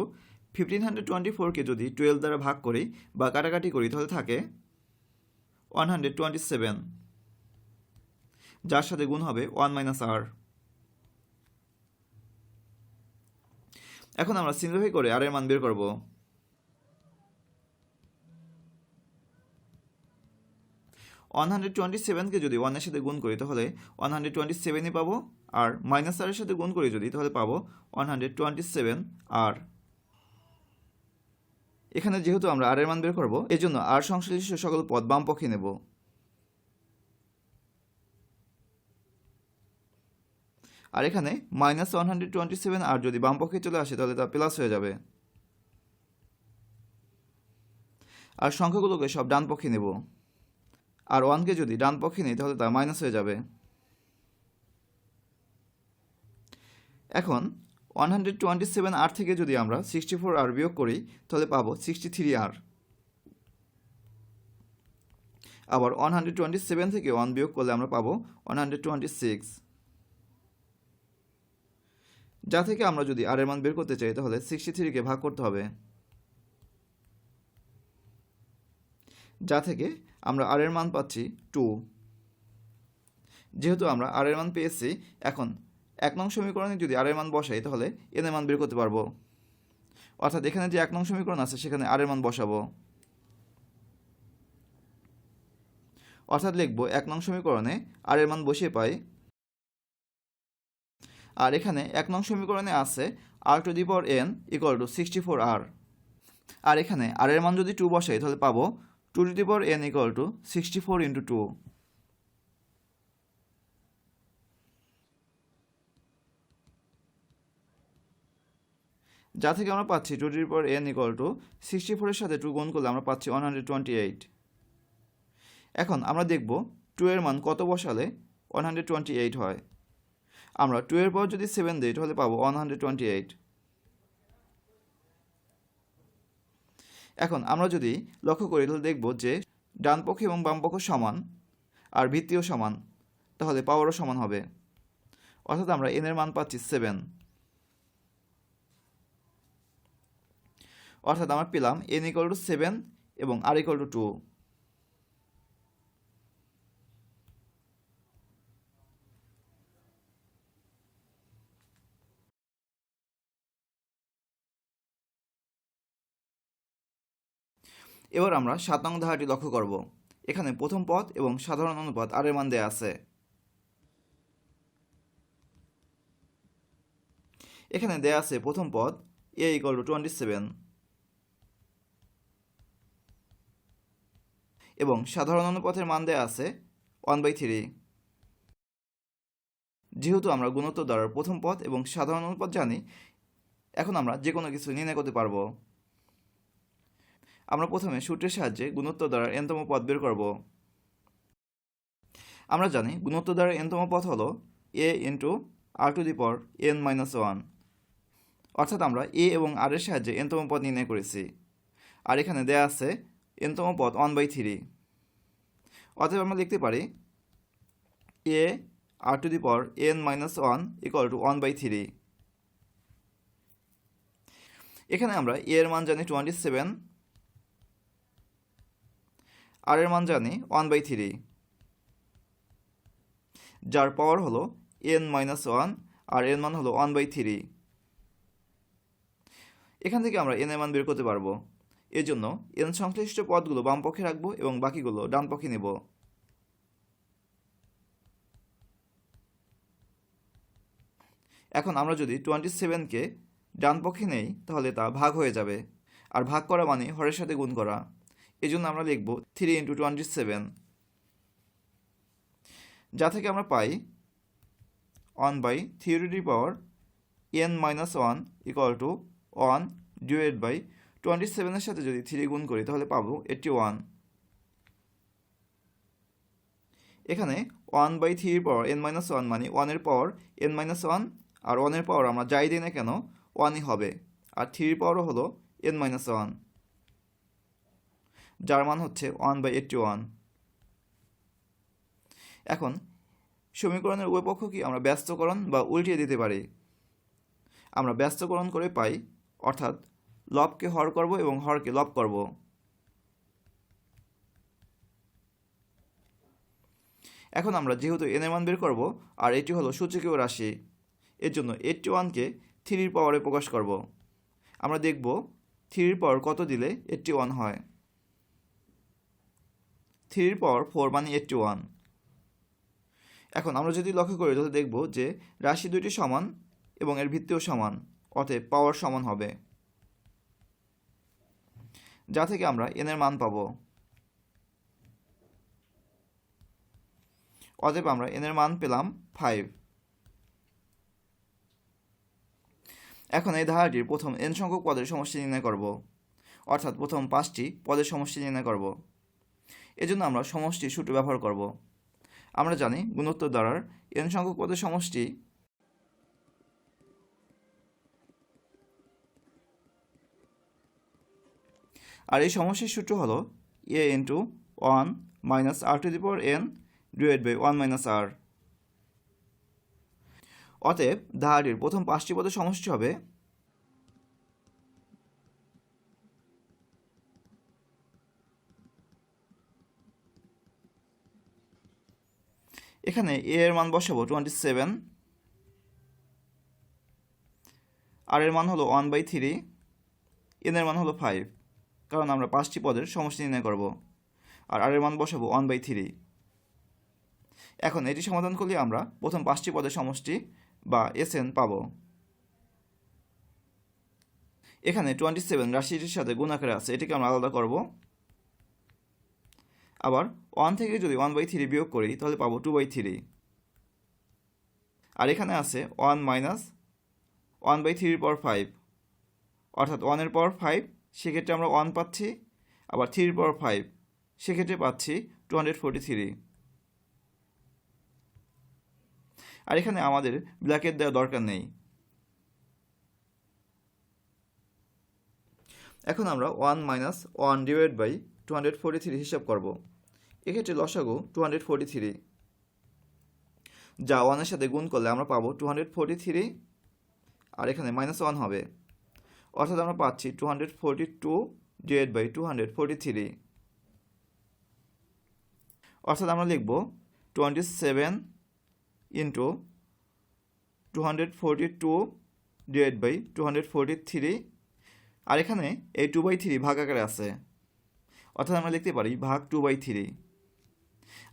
1524কে যদি 12 দ্বারা ভাগ করি বা কাটাকাটি করি তাহলে থাকে 127, যার সাথে গুণ হবে 1 - r। এখন আমরা সিম্পলিফাই করে r এর মান বের করব। কে যদি 1 এর সাথে গুণ করি তাহলে 127ই পাবো, আর -r এর সাথে গুণ করি যদি তাহলে পাবো 127r। এখানে যেহেতু আমরা আর এর মান বের করব, এজন্য আর সংশ্লিষ্ট সকল পদ বাম পক্ষে নেব। আর এখানে -127 আর যদি বাম পক্ষে চলে আসে তাহলে তা প্লাস হয়ে যাবে। আর সংখ্যাগুলোকে সব ডান পক্ষে নেব। আর 1কে যদি ডান পক্ষে নিই তাহলে তা মাইনাস হয়ে যাবে। এখন 127 আর থেকে যদি আমরা 64 আর বিয়োগ করি তাহলে পাবো 63 আর। আবার 127 থেকে 1 বিয়োগ করলে আমরা পাবো 126, যা থেকে আমরা যদি আর এর মান বের করতে চাই তাহলে 63কে ভাগ করতে হবে, যা থেকে আমরা আর এর মান পাচ্ছি 2। যেহেতু আমরা আর এর মান পেয়েছি, এখন 1 নং সমীকরণে যদি আর এর মান বসাই তাহলে এন এর মান বের করতে পারবো। অর্থাৎ এখানে যে 1 নং সমীকরণ আছে সেখানে আর এর মান বসাবো। অর্থাৎ লিখব 1 নং সমীকরণে আর এর মান বসিয়ে পাই। আর এখানে 1 নং সমীকরণে আছে r⁴n = 64r। আর এখানে আর এর মান যদি 2 বসাই তাহলে পাবো 2⁴n = 64 × 2। যা থেকে আমরা পাচ্ছি 2⁴n = 64 এর সাথে 2 গুণ করলে আমরা পাচ্ছি 128। এখন আমরা দেখব 2 এর মান কত বসালে 128 হয়। আমরা 2 এর পর যদি 7 দিই তাহলে পাবো 128। এখন আমরা যদি লক্ষ্য করি তাহলে দেখব যে ডান পক্ষ এবং বাম পক্ষ সমান আর ভিত্তিও সমান, তাহলে পাওয়ারও সমান হবে। অর্থাৎ আমরা n এর মান পাচ্ছি 7। অর্থাৎ আমরা পেলাম n = 7 এবং r = 2। এবার আমরা 7 নং ধারাটি লক্ষ্য করব। এখানে প্রথম পদ এবং সাধারণ অনুপাত আর এর মান দেয়া আছে। এখানে দেয়া আছে প্রথম পদ a = 27 এবং সাধারণ অনুপাতের মান দেয়া আছে 1/3। যেহেতু আমরা গুণোত্তর দ্বারার প্রথম পদ এবং সাধারণ অনুপাত জানি, এখন আমরা যে কোনো কিছু নির্ণয় করতে পারবো। আমরা প্রথমে সূত্রের সাহায্যে গুণোত্তর দ্বারার n-তম পদ বের করব। আমরা জানি গুণোত্তর দ্বারার n-তম পদ হলো a × r⁴n-1। অর্থাৎ আমরা a এবং r এর সাহায্যে n-তম পদ নির্ণয় করেছি। আর এখানে দেয়া আছে n-তম পদ 1/3। অতএব আমরা লিখতে পারি a r⁴n-1 = 1/3। এখানে আমরা a এর মান জানি 27, আর এর মান জানি 1/3, যার পাওয়ার হলো n-1 আর এর মান হলো 1/3। এখান থেকে আমরা n এর মান বের করতে পারবো। এর জন্য n সংশ্লিষ্ট পদগুলো বাম পক্ষে রাখবো এবং বাকিগুলো ডান পক্ষে নেব। এখন আমরা যদি 27কে ডান পক্ষে নেই তাহলে তা ভাগ হয়ে যাবে, আর ভাগ করা মানে হরের সাথে গুণ করা। এজন্য আমরা লিখব 3 × 27, যা থেকে আমরা পাই 1/3n-1 = 1 ডিভাইডেড বাই 27 এর সাথে যদি 3 গুণ করি তাহলে পাবো 81। এখানে 1/3n-1 মানে 1 এর পাওয়ার n-1, আর 1 এর পাওয়ার আমরা যাই দিই না কেন 1ই হবে, আর 3 এর পাওয়ারও হলো n-1, যার মান হচ্ছে 1/81। এখন সমীকরণের উভয় পক্ষকে আমরা ব্যস্তকরণ বা উল্টিয়ে দিতে পারি। আমরা ব্যস্তকরণ করে পাই, অর্থাৎ লবকে হর করব এবং হরকে লব করব। এখন আমরা যেহেতু n এর মান বের করব আর এটি হলো সূচকীয় রাশি, এর জন্য 81কে 3 এর পাওয়ারে প্রকাশ করব। আমরা দেখব 3 এর পাওয়ার কত দিলে 81 হয়। 3 এর পাওয়ার 4 মানে 81। এখন আমরা যদি লক্ষ্য করি তাহলে দেখব যে রাশি দুইটি সমান এবং এর ভিত্তিও সমান, অতএব পাওয়ার সমান হবে। যা থেকে আমরা n এর মান পাবো। অতএব আমরা n এর মান পেলাম 5। এখন এই ধারাটির প্রথম n সংখ্যক পদের সমষ্টি নির্ণয় করব, অর্থাৎ প্রথম 5টি পদের সমষ্টি নির্ণয় করব। এজন্য আমরা সমষ্টি সূত্র ব্যবহার করব। আমরা জানি গুণোত্তর দ্বারার n সংখ্যক পদের সমষ্টি আর এই সমষ্টির সূত্র হলো a into 1 minus r to the power n divide by 1 minus r। অতএব ধারাটির প্রথম 5টি পদের সমষ্টি হবে এখানে a এর মান বসাবো 27, r এর মান হলো 1/3, n এর মান হলো 5, কারণ আমরা 5টি পদের সমষ্টি নির্ণয় করব, আর r এর মান বসাবো 1/3। এখন এটি সমাধান করলে আমরা প্রথম 5টি পদের সমষ্টি বা Sn পাবো। এখানে 27 রাশিটির সাথে গুণ আকারে আছে, এটিকে আমরা আলাদা করব। আবার 1 থেকে যদি 1/3 বিয়োগ করি তাহলে পাবো 2/3। আর এখানে আছে 1 মাইনাস 1/3 পাওয়ার 5, অর্থাৎ 1 এর পাওয়ার 5, সেক্ষেত্রে আমরা 1 পাচ্ছি, আবার 3 পাওয়ার 5, সেক্ষেত্রে পাচ্ছি 243। আর এখানে আমাদের ব্র্যাকেট দেওয়া দরকার নেই। এখন আমরা 1 মাইনাস 1 ডিভাইড বাই 243 হিসাব করব। এক্ষেত্রে লসাগু 243, যা 1 এর সাথে গুণ করলে আমরা পাবো 243, আর এখানে মাইনাস 1 হবে, অর্থাৎ আমরা পাচ্ছি 242 ডিভাইড বাই 243, অর্থাৎ আমরা লিখব 27 ইন্টু 242 ডিভাইড বাই 243, আর এখানে এই 2/3 ভাগ আকারে আছে, অর্থাৎ আমরা লিখতে পারি ভাগ 2/3,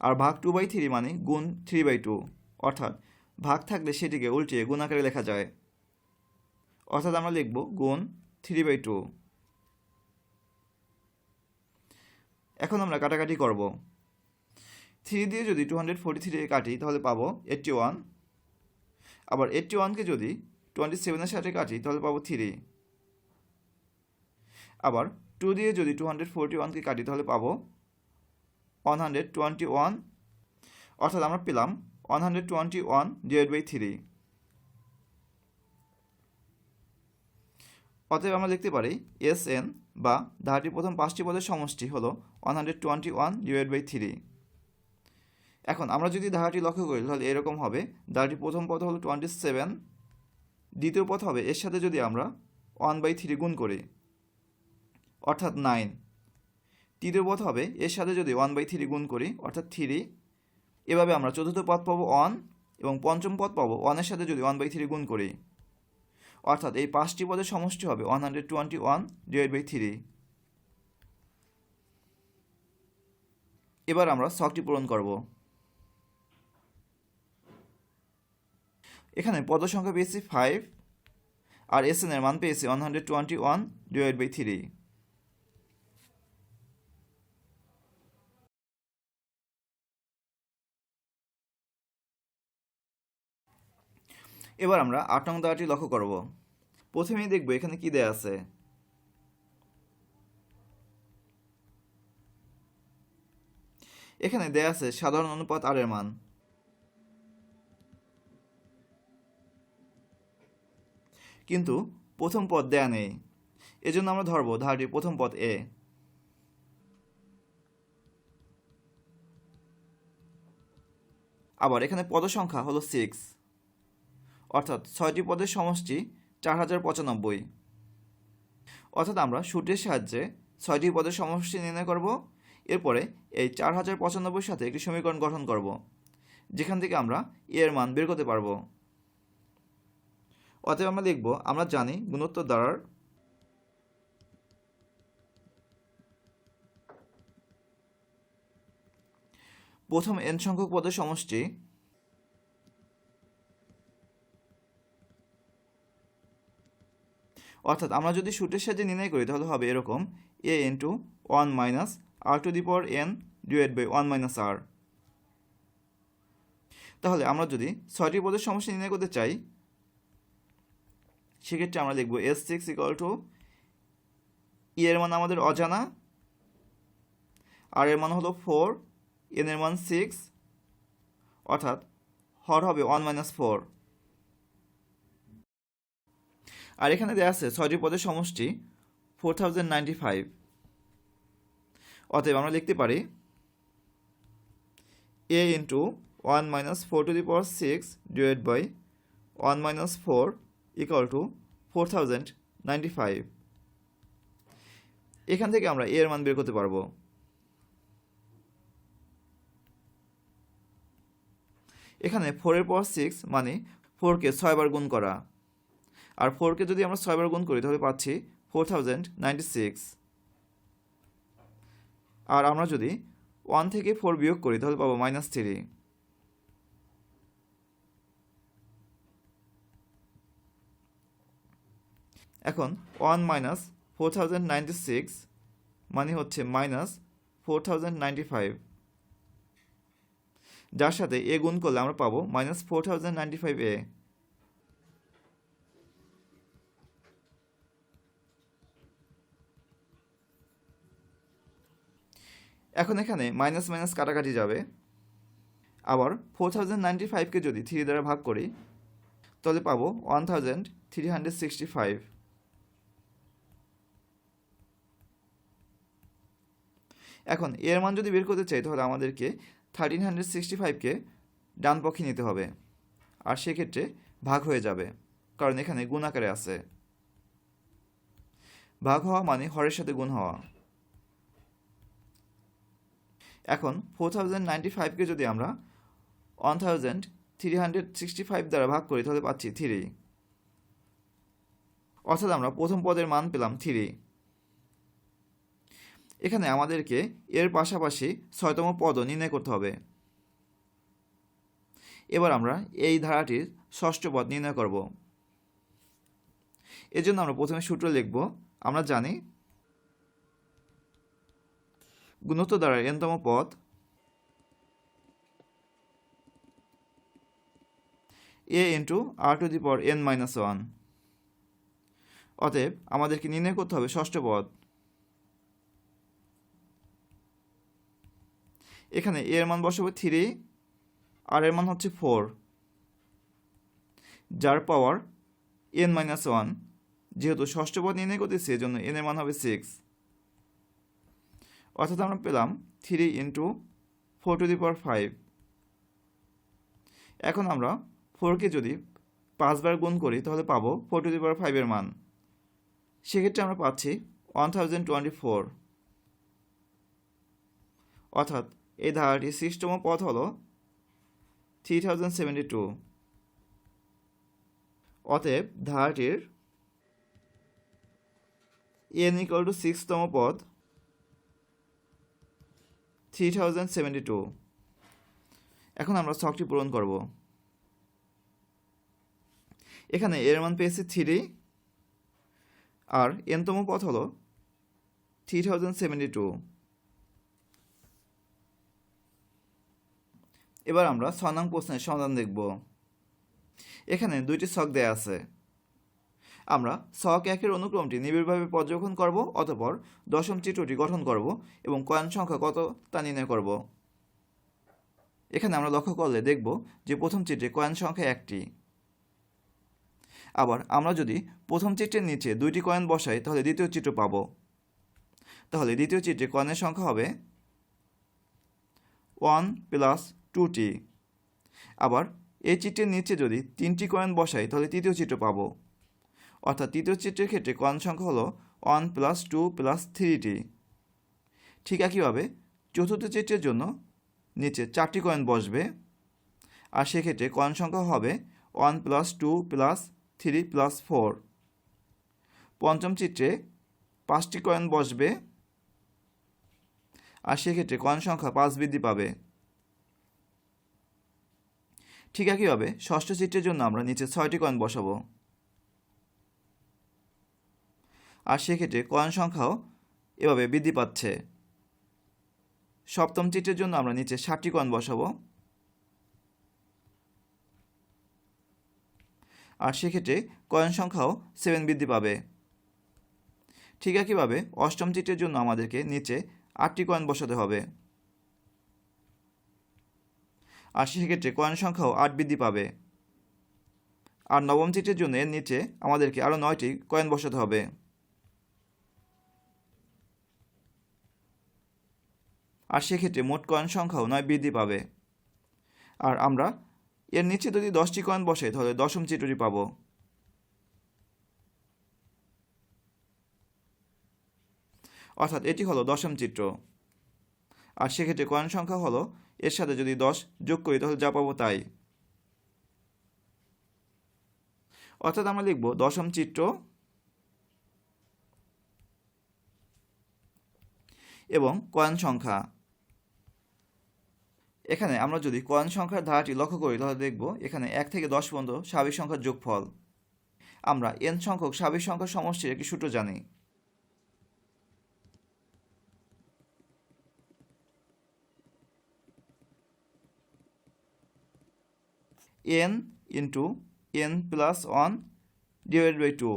আর ভাগ 2/3 মানে গুণ 3/2, অর্থাৎ ভাগ থাকলে সেটিকে উল্টিয়ে গুণ আকারে লেখা যায়, অর্থাৎ আমরা লিখব গুণ 3/2। এখন আমরা কাটাকাটি করব। 3 দিয়ে যদি 243 কাটি তাহলে পাবো 81, আবার 81কে যদি 27 এর সাথে কাটি তাহলে পাবো 3, আবার 2 দিয়ে যদি 241কে কাটি তাহলে পাবো 121, অর্থাৎ আমরা পেলাম 121 ডিভাইড বাই 3। অতএব আমরা লিখতে পারি Sn বা ধারাটির প্রথম 5টি পদের সমষ্টি হলো 121 ডিভাইড বাই 3। এখন আমরা যদি ধারাটি লক্ষ্য করি তাহলে এরকম হবে। ধারাটির প্রথম পদ হলো 27, দ্বিতীয় পদ হবে এর সাথে যদি আমরা 1/3 গুণ করি, অর্থাৎ 9, তৃতীয় পদ হবে এর সাথে যদি 1/3 গুণ করি, অর্থাৎ 3। এভাবে আমরা চতুর্থ পদ পাবো 1, এবং পঞ্চম পদ পাবো 1 এর সাথে যদি 1/3 গুণ করি, অর্থাৎ এই 5টি পদের সমষ্টি হবে 121 ডিভাইড বাই 3। এবার আমরা ছকটি পূরণ করব। এখানে পদ সংখ্যা পেয়েছি 5, আর Sn এর মান পেয়েছি 121 ডিভাইড বাই 3। এবার আমরা 8 নং ধারাটি লক্ষ্য করব। প্রথমেই দেখব এখানে কি দেয়া আছে। এখানে দেয়া আছে সাধারণ অনুপাত r এর মান। কিন্তু প্রথম পদ দেয়া নেই, এজন্য আমরা ধরব ধারাটির প্রথম পদ a। আবার এখানে পদ সংখ্যা হলো 6, অর্থাৎ 6টি পদের সমষ্টি 4095। অর্থাৎ আমরা সূত্রের সাহায্যে 6টি পদের সমষ্টি নির্ণয় করব। এরপরে এই 4095 সাথে একটি সমীকরণ গঠন করব, যেখান থেকে আমরা এর মান বের করতে পারব। অতএব আমরা লিখব, আমরা জানি গুণোত্তর দ্বারার প্রথম n সংখ্যক পদের সমষ্টি অর্থাৎ আমরা যদি সূত্রের সাহায্যে নির্ণয় করি তাহলে হবে এরকম a into 1 minus r to the power n divide by 1 minus r। তাহলে আমরা যদি 6টি পদের সমষ্টি নির্ণয় করতে চাই সেক্ষেত্রে আমরা লিখব s6 ইকুয়াল টু e এর মান আমাদের অজানা, r এর মান হলো 4, n এর মান 6, অর্থাৎ হর হবে 1 মাইনাস 4। আর এখানে দেওয়া আছে 6টি পদের সমষ্টি 4095। অতএব আমরা লিখতে পারি a into 1 minus 4 to the power 6 divide by 1 minus 4 equal to 4095। এখান থেকে আমরা a এর মান বের করতে পারবো। এখানে 4 এর পাওয়ার 6 মানে 4কে 6 বার গুণ করা, আর 4কে যদি আমরা 6 বার গুণ করি তাহলে পাচ্ছি 4096। আর আমরা যদি 1 থেকে 4 বিয়োগ করি তাহলে পাবো -3। এখন 1 মাইনাস 4096 মানে হচ্ছে -4095, যার সাথে a গুণ করলে আমরা পাবো -4095a। এখন এখানে মাইনাস মাইনাস কাটাকাটি যাবে। আবার 4095কে যদি 3 দ্বারা ভাগ করি তাহলে পাবো 1365। এখন এর মান যদি বের করতে চাই তাহলে আমাদেরকে 1365কে ডান পক্ষে নিতে হবে, আর সেক্ষেত্রে ভাগ হয়ে যাবে কারণ এখানে গুণ আকারে আছে। ভাগ হওয়া মানে হরের সাথে গুণ হওয়া। এখন 4095কে যদি আমরা 1365 দ্বারা ভাগ করি তাহলে পাচ্ছি 3, অর্থাৎ আমরা প্রথম পদের মান পেলাম 3। এখানে আমাদেরকে এর পাশাপাশি 6তম পদও নির্ণয় করতে হবে। এবার আমরা এই ধারাটির ষষ্ঠ পদ নির্ণয় করব। এজন্য আমরা প্রথমে সূত্র লিখব। আমরা জানি গুণোত্তর দ্বারার n-তম পদ a into r to the power n minus 1। অতএব আমাদেরকে নির্ণয় করতে হবে ষষ্ঠ পদ। এখানে a এর মান বসাবো 3, আর এর মান হচ্ছে 4, যার পাওয়ার n মাইনাস 1। যেহেতু ষষ্ঠ পদ নির্ণয় করতেছি এজন্য n এর মান হবে 6, অর্থাৎ আমরা পেলাম 3 ইন্টু 4 টু দি পাওয়ার 5। এখন আমরা 4কে যদি 5 বার গুণ করি তাহলে পাবো 4 টু দি পাওয়ার 5 এর মান। সেক্ষেত্রে আমরা পাচ্ছি 1024, অর্থাৎ এই ধারাটির 6তম পদ হল 3072। অতএব ধারাটির n ইকুয়াল টু 6তম পদ 3072। এখন আমরা ছকটি পূরণ করব। এখানে এর মান পেয়েছি 3, আর n-তম পদ হল 3072। এবার আমরা 6 নং প্রশ্নের সমাধান দেখব। এখানে দুইটি ছক দেয়া আছে। আমরা ছক 1-এর অনুক্রমটি নিবিড়ভাবে পর্যবেক্ষণ করব, অতঃপর দশম চিত্রটি গঠন করব এবং কয়েন সংখ্যা কত তা নির্ণয় করব। এখানে আমরা লক্ষ্য করলে দেখব যে প্রথম চিত্রে কয়েন সংখ্যা 1টি। আবার আমরা যদি প্রথম চিত্রের নিচে 2টি কয়েন বসাই তাহলে দ্বিতীয় চিত্র পাব। তাহলে দ্বিতীয় চিত্রে কয়েনের সংখ্যা হবে 1 প্লাস 2t। আবার এই চিত্রের নিচে যদি 3টি কয়েন বসাই তাহলে তৃতীয় চিত্র পাব, অর্থাৎ তৃতীয় চিত্রের ক্ষেত্রে কয়েন সংখ্যা হলো 1 প্লাস 2 প্লাস 3t। ঠিক একইভাবে চতুর্থ চিত্রের জন্য নিচে 4টি কয়েন বসবে, আর সেক্ষেত্রে কয়েন সংখ্যা হবে 1 প্লাস 2 প্লাস 3 প্লাস 4। পঞ্চম চিত্রে 5টি কয়েন বসবে, আর সেক্ষেত্রে কয়েন সংখ্যা 5 বৃদ্ধি পাবে। ঠিক একইভাবে ষষ্ঠ চিত্রের জন্য আমরা নিচে 6টি কয়েন বসাবো। আর সেক্ষেত্রে কয়েন সংখ্যাও এভাবে বৃদ্ধি পাচ্ছে। সপ্তম চিত্রের জন্য আমরা নিচে 60টি কয়েন বসাবো, আর সেক্ষেত্রে কয়েন সংখ্যাও 7 বৃদ্ধি পাবে। ঠিক একইভাবে অষ্টম চিত্রের জন্য আমাদেরকে নিচে 8টি কয়েন বসাতে হবে, আর সেক্ষেত্রে কয়েন সংখ্যাও 8 বৃদ্ধি পাবে। আর নবম চিত্রের জন্য এর নিচে আমাদেরকে আরও 9টি কয়েন বসাতে হবে, আর সেক্ষেত্রে মোট কয়েন সংখ্যাও 9 বৃদ্ধি পাবে। আর আমরা এর নিচে যদি 10টি কয়েন বসে তাহলে দশম চিত্রটি পাব। অর্থাৎ এটি হলো দশম চিত্র। আর সেক্ষেত্রে কয়েন সংখ্যা হলো এর সাথে যদি 10 যোগ করি তাহলে যা পাবো তাই। অর্থাৎ আমরা লিখব দশম চিত্র এবং কয়েন সংখ্যা। এখানে আমরা যদি কয়েন সংখ্যার ধারাটি লক্ষ্য করি তাহলে দেখব এখানে 1 থেকে 10 পর্যন্ত স্বাভাবিক সংখ্যার যোগফল। আমরা n সংখ্যক স্বাভাবিক সংখ্যার সমষ্টির একটি সূত্র জানি। n into n plus 1 divided by 2।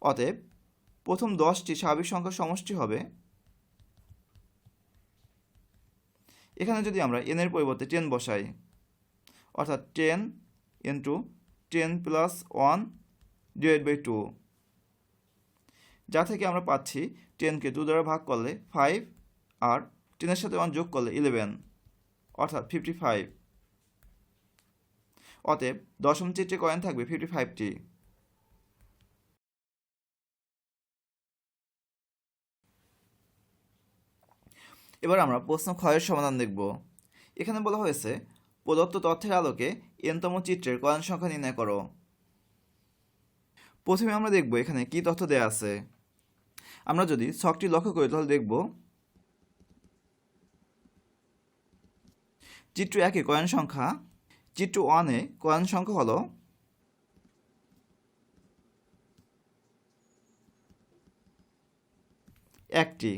অতএব প্রথম 10টি স্বাভাবিক সংখ্যার সমষ্টি হবে, এখানে যদি আমরা n এর পরিবর্তে 10 বসাই, অর্থাৎ 10 ইন্টু 10 প্লাস 1 ডিভাইড বাই 2, যা থেকে আমরা পাচ্ছি 10কে 2 দ্বারা ভাগ করলে 5 আর 10 এর সাথে 1 যোগ করলে 11, অর্থাৎ 55। অতএব দশম চিত্রে কয়েন থাকবে 55টি। এবার আমরা প্রশ্ন ক্ষয়ের সমাধান দেখব। এখানে বলা হয়েছে প্রদত্ত তথ্যের আলোকে n-তম চিত্রের কয়েন সংখ্যা নির্ণয় করো। প্রথমে আমরা দেখব এখানে কি তথ্য দেয়া আছে। আমরা যদি ছকটি লক্ষ্য করি তাহলে দেখব চিত্র 1-এ কয়েন সংখ্যা, চিত্র 1-এ কয়েন সংখ্যা হলো 1টি।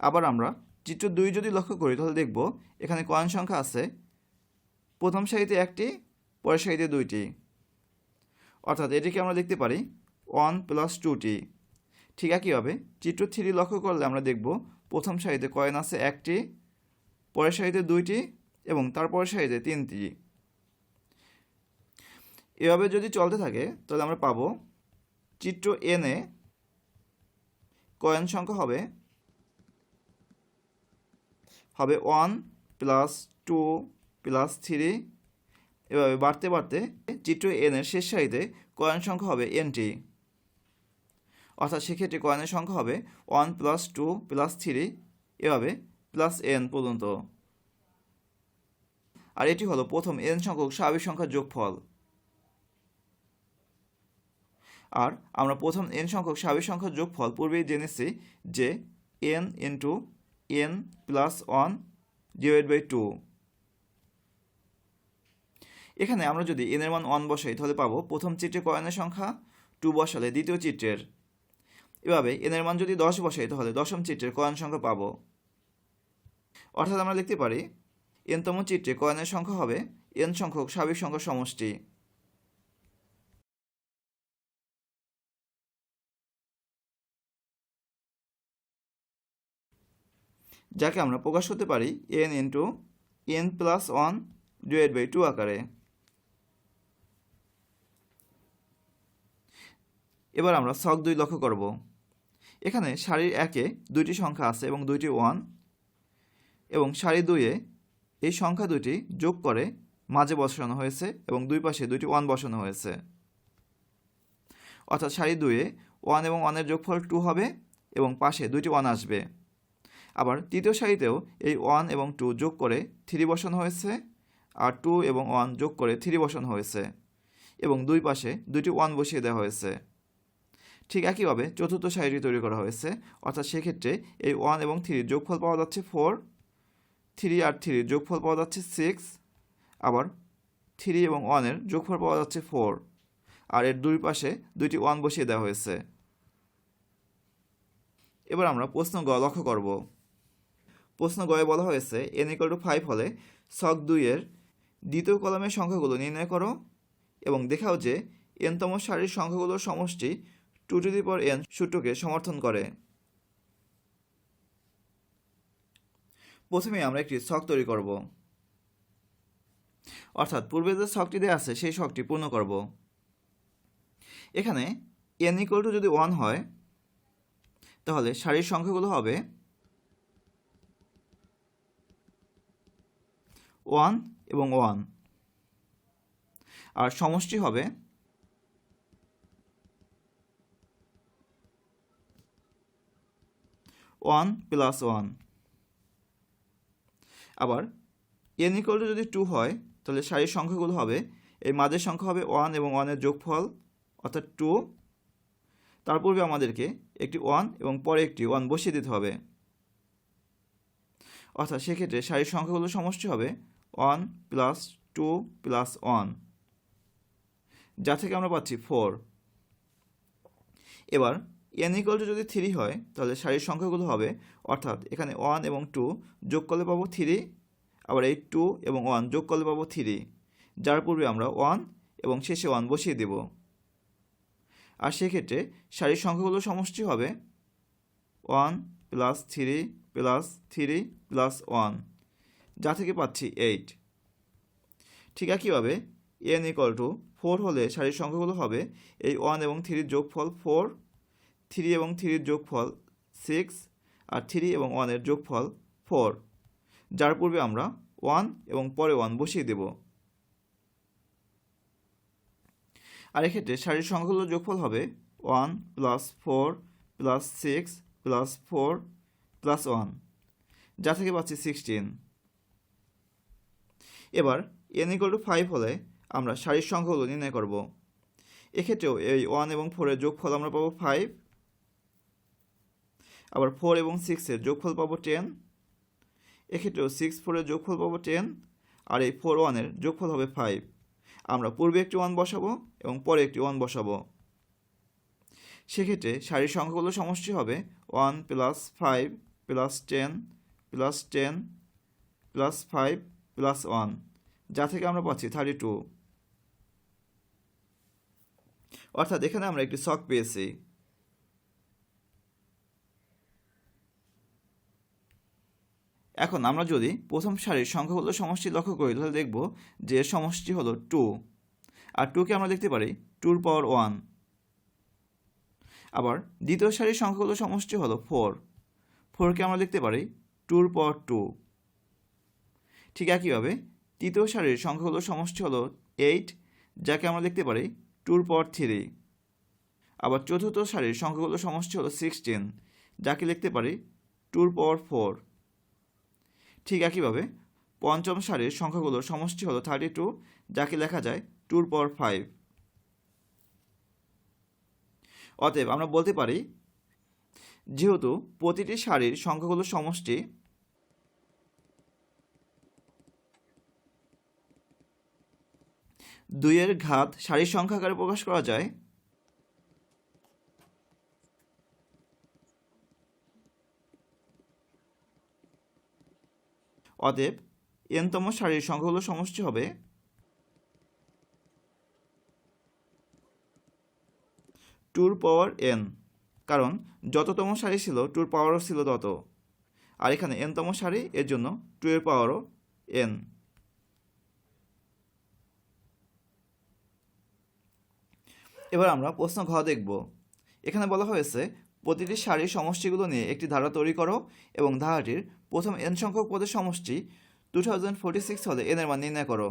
আবার আমরা চিত্র 2 যদি লক্ষ্য করি তাহলে দেখব এখানে কয়েন সংখ্যা আছে প্রথম সারিতে 1টি, পরের সারিতে 2টি, অর্থাৎ এটিকে আমরা লিখতে পারি 1 প্লাস 2টি। ঠিক একইভাবে চিত্র 3 লক্ষ্য করলে আমরা দেখব প্রথম সারিতে কয়েন আছে 1টি, পরের সারিতে 2টি এবং তারপরের সারিতে 3টি। এভাবে যদি চলতে থাকে তাহলে আমরা পাবো চিত্র n-এ কয়েন সংখ্যা হবে 1 প্লাস 2 প্লাস 3, এভাবে বাড়তে বাড়তে চিত্র n-এর শেষ সারিতে কয়েন সংখ্যা হবে nটি, অর্থাৎ সেক্ষেত্রে কয়েনের সংখ্যা হবে 1 প্লাস 2 প্লাস 3, এভাবে প্লাস n পর্যন্ত। আর এটি হলো প্রথম n সংখ্যক স্বাভাবিক সংখ্যার যোগফল। আর আমরা প্রথম n সংখ্যক স্বাভাবিক সংখ্যার যোগফল পূর্বেই জেনেছি যে n into n plus 1 divide by 2। এখানে আমরা যদি n এর মান 1 বসাই তাহলে পাবো প্রথম চিত্রে কয়েনের সংখ্যা, 2 বসালে দ্বিতীয় চিত্রের। এভাবে n এর মান যদি 10 বসাই তাহলে দশম চিত্রের কয়েন সংখ্যা পাবো। অর্থাৎ আমরা লিখতে পারি n-তম চিত্রে কয়েনের সংখ্যা হবে n সংখ্যক স্বাভাবিক সংখ্যার সমষ্টি। যাকে আমরা প্রকাশ করতে পারি n into n plus 1 divide by 2 আকারে। এবার আমরা ছক 2 লক্ষ্য করব। এখানে সারির 1-এ 2টি সংখ্যা আছে এবং 2টি 1, এবং সারি 2-এ এই সংখ্যা 2টি যোগ করে মাঝে বসানো হয়েছে এবং দুই পাশে 2টি 1 বসানো হয়েছে। অর্থাৎ সারি 2-এ 1 এবং 1-এর যোগফল 2 হবে এবং পাশে 2টি 1 আসবে। আবার তৃতীয় সারিতেও এই 1 এবং 2 যোগ করে 3 বসানো হয়েছে, আর 2 এবং 1 যোগ করে 3 বসানো হয়েছে এবং দুই পাশে 2টি 1 বসিয়ে দেওয়া হয়েছে। ঠিক একইভাবে চতুর্থ সারিটি তৈরি করা হয়েছে, অর্থাৎ সেক্ষেত্রে এই 1 এবং 3 যোগফল পাওয়া যাচ্ছে 4, 3 আর 3 যোগফল পাওয়া যাচ্ছে 6, আবার 3 এবং 1-এর যোগফল পাওয়া যাচ্ছে 4। আর এর দুই পাশে দুইটি ওয়ান বসিয়ে দেওয়া হয়েছে। এবার আমরা প্রশ্ন গ লক্ষ্য করব। প্রশ্ন গয়ে বলা হয়েছে n=5 হলে ছক 2 এর দ্বিতীয় কলামের সংখ্যাগুলো নির্ণয় করো এবং দেখাও যে n-তম সারির সংখ্যাগুলোর সমষ্টি 2n সূত্রকে সমর্থন করে। প্রথমে আমরা একটি ছক তৈরি করব, অর্থাৎ পূর্বে যে ছকটি দেওয়া আছে সেই ছকটি পূর্ণ করব। এখানে n যদি 1 হয় তাহলে সারির সংখ্যাগুলো হবে 1 এবং 1, আর সমষ্টি হবে 1 + 1। আবার n যদি 2 হয় তাহলে সারির সংখ্যাগুলো হবে, এই মাঝের সংখ্যা হবে 1 এবং 1 এর যোগফল অর্থাৎ 2। তার পূর্বে আমাদেরকে একটি 1 এবং পরে একটি 1 বসিয়ে দিতে হবে, অর্থাৎ সেক্ষেত্রে সারির সংখ্যাগুলোর সমষ্টি হবে 1 + 2 + 1, যা থেকে আমরা পাচ্ছি 4। এবার n যদি 3 হয় তাহলে সারির সংখ্যাগুলো হবে, অর্থাৎ এখানে 1 এবং 2 যোগ করলে পাবো 3, আবার এই 2 এবং 1 যোগ করলে পাবো 3, যার পূর্বে আমরা 1 এবং শেষে 1 বসিয়ে দেব। আর সেক্ষেত্রে সারির সংখ্যাগুলোর সমষ্টি হবে 1 + 3 + 3 + 1, যা থেকে পাচ্ছি 8। ঠিক একইভাবে n=4 হলে সারির সংখ্যাগুলো হবে এই 1 এবং 3 যোগফল 4, 3 এবং 3 যোগফল 6, আর 3 এবং 1 এর যোগফল 4, যার পূর্বে আমরা 1 এবং পরে 1 বসিয়ে দেব। আর এক্ষেত্রে সারির সংখ্যাগুলোর যোগফল হবে 1 + 4 + 6 + 4 + 1, যা থেকে পাচ্ছি 16। এবার n=5 হলে আমরা সারির সংখ্যাগুলো নির্ণয় করব। এক্ষেত্রেও এই 1 এবং 4 এর যোগফল আমরা পাবো 5, আবার 4 এবং 6 এর যোগফল পাবো 10। এক্ষেত্রেও 6 4 এর যোগফল পাবো 10, আর এই 4 1 এর যোগফল হবে 5। আমরা পূর্বে একটি 1 বসাবো এবং পরে একটি 1 বসাবো। সেক্ষেত্রে সারির সংখ্যাগুলোর সমষ্টি হবে 1 + 5 + 10 + 10 + 5 + 1, যা থেকে আমরা পাচ্ছি 32। অর্থাৎ এখানে আমরা একটি ছক পেয়েছি। এখন আমরা যদি প্রথম সারির সংখ্যাগুলোর সমষ্টি লক্ষ্য করি তাহলে দেখব যে এর সমষ্টি হলো 2, আর 2কে আমরা লিখতে পারি 2^1। আবার দ্বিতীয় সারির সংখ্যাগুলোর সমষ্টি হলো 4, 4কে আমরা লিখতে পারি 2^2। ঠিক একইভাবে তৃতীয় সারির সংখ্যাগুলোর সমষ্টি হলো 8, যাকে আমরা লিখতে পারি 2^3। আবার চতুর্থ সারির সংখ্যাগুলোর সমষ্টি হলো 16, যাকে লিখতে পারি 2^4। ঠিক একইভাবে পঞ্চম সারির সংখ্যাগুলোর সমষ্টি হলো 32, যাকে লেখা যায় 2^5। অতএব আমরা বলতে পারি যেহেতু প্রতিটি সারির সংখ্যাগুলোর সমষ্টি 2 এর ঘাত সারির সংখ্যা আকারে প্রকাশ করা যায়, অতএব n-তম সারির সংখ্যাগুলোর সমষ্টি হবে 2^n, কারণ যততম সারি ছিল 2 এর পাওয়ারও ছিল তত, আর এখানে n-তম সারি, এর জন্য 2 এর পাওয়ারও n। এবার আমরা প্রশ্ন ঘ দেখব। এখানে বলা হয়েছে প্রতিটি সারির সমষ্টিগুলো নিয়ে একটি ধারা তৈরি করো এবং ধারাটির প্রথম n সংখ্যক পদের সমষ্টি 2046 হলে n এর মান নির্ণয় করো।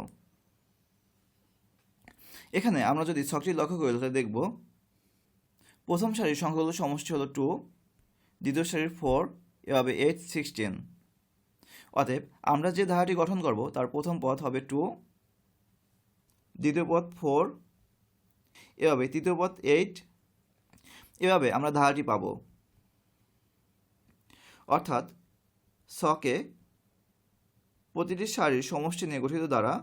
এখানে আমরা যদি ছকটি লক্ষ্য করি তাহলে দেখব প্রথম সারির সংখ্যাগুলোর সমষ্টি হলো 2, দ্বিতীয় সারির 4, এভাবে 8 16। অতএব আমরা যে ধারাটি গঠন করব তার প্রথম পদ হবে 2, দ্বিতীয় পদ 4, এভাবে তৃতীয় পদ 8, এভাবে আমরা ধারাটি পাব। অর্থাৎ ছকে প্রতিটি সারির সমষ্টি নিয়ে গঠিত দ্বারা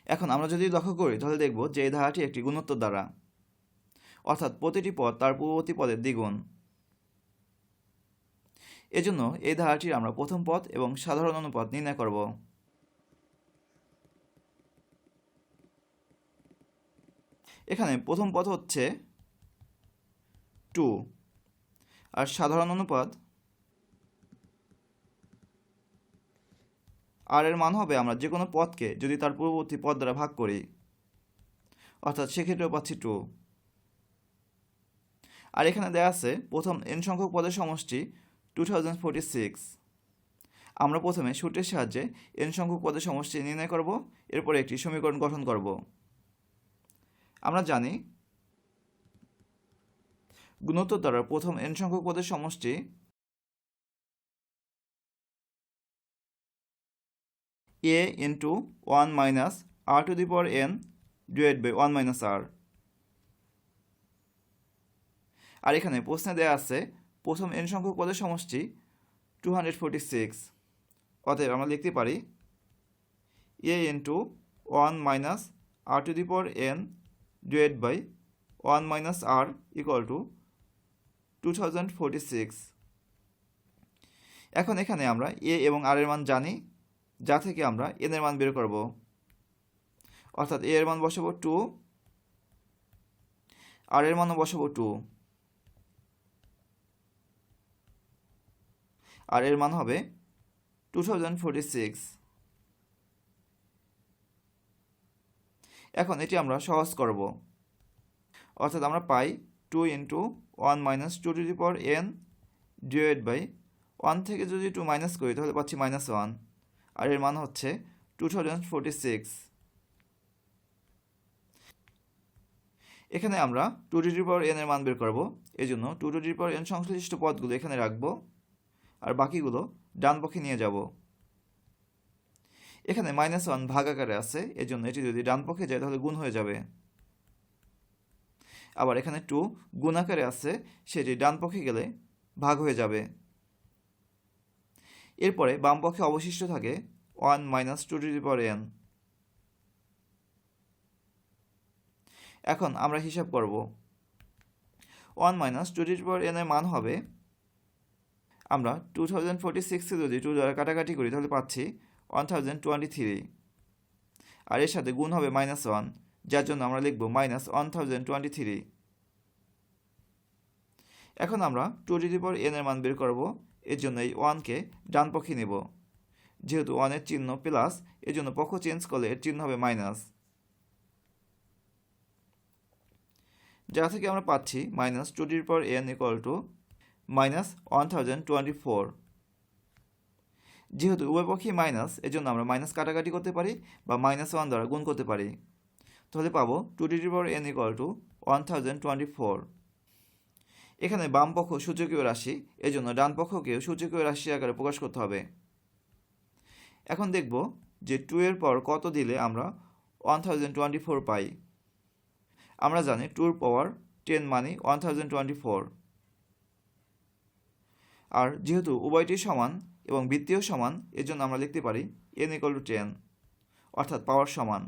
এখন আমরা যদি লক্ষ্য করি তাহলে দেখব যে এই ধারাটি একটি গুণোত্তর দ্বারা, অর্থাৎ প্রতিটি পদ তার পূর্ববর্তী পদের দ্বিগুণ। এজন্য এই ধারাটির আমরা প্রথম পদ এবং সাধারণ অনুপাত নির্ণয় করব। এখানে প্রথম পদ হচ্ছে 2 আর সাধারণ অনুপাত আর এর মান হবে আমরা যে কোনো পদকে যদি তার পূর্ববর্তী পদ দ্বারা ভাগ করি, অর্থাৎ সেক্ষেত্রেও পাচ্ছি 2। আর এখানে দেওয়া আছে প্রথম n সংখ্যক পদের সমষ্টি 2046। আমরা প্রথমে সূত্রের সাহায্যে n সংখ্যক পদের সমষ্টি নির্ণয় করব, এরপরে একটি সমীকরণ গঠন করব। আমরা জানি গুণোত্তর দ্বারা প্রথম n সংখ্যক পদের সমষ্টি a into 1 minus r to the power n divided by 1 minus r। আর এখানে প্রশ্নে দেয়া আছে প্রথম n সংখ্যক পদের সমষ্টি 246। অতএব আমরা লিখতে পারি a into 1 minus r to the power n divided by 1 minus r equal to 2046। এখন এখানে আমরা a এবং r এর মান জানি, যা থেকে আমরা n এর মান বের করব। অর্থাৎ a এর মান বসাবো 2, r এর মানও বসাবো 2, আর এর মান হবে 2046। এখন এটি আমরা সহজ করব, অর্থাৎ আমরা পাই 2 into 1 minus 2 to the power n divided by 1 থেকে যদি 2 মাইনাস করি তাহলে পাচ্ছি -1, আর এর মান হচ্ছে 2046। এখানে আমরা 2 to the power n এর মান বের করব, এজন্য 2 to the power n সংশ্লিষ্ট পদগুলো এখানে রাখব আর বাকিগুলো ডান পক্ষে নিয়ে যাব। এখানে -1 ভাগ আকারে আছে, এজন্য এটি যদি ডান পক্ষে যায় তাহলে গুণ হয়ে যাবে। আবার এখানে 2 গুণ আকারে আছে, সেটি ডান পক্ষে গেলে ভাগ হয়ে যাবে। এরপরে বাম পক্ষে অবশিষ্ট থাকে 1 minus 2 to the power n। এখন আমরা হিসাব করব। 1 minus 2 to the power n এর মান হবে, আমরা 2046 যদি 2 দ্বারা কাটাকাটি করি তাহলে পাচ্ছি 1023, আর এর সাথে গুণ হবে -1, যার জন্য আমরা লিখব -1023। এখন আমরা 2 to the power n এর মান বের করব, এর জন্য এই 1কে ডান পক্ষে নেব। যেহেতু 1 এর চিহ্ন প্লাস, এর জন্য পক্ষ চেঞ্জ করলে এর চিহ্ন হবে মাইনাস, যা থেকে আমরা পাচ্ছি -2 to the power n equal to -1024। যেহেতু উভয় পক্ষেই মাইনাস, এর জন্য আমরা মাইনাস কাটাকাটি করতে পারি বা -1 দ্বারা গুণ করতে পারি। তাহলে পাবো 2 to the power n equal to 1024। এখানে বাম পক্ষ সূচকীয় রাশি, এজন্য ডান পক্ষকেও সূচকীয় রাশি আকারে প্রকাশ করতে হবে। এখন দেখব যে 2 এর পর কত দিলে আমরা 1024 পাই। আমরা জানি 2 এর পাওয়ার 10 মানে 1024, আর যেহেতু উভয়টি সমান এবং বৃত্তীয় সমান, এজন্য আমরা লিখতে পারি n equal to 10, অর্থাৎ পাওয়ার সমান।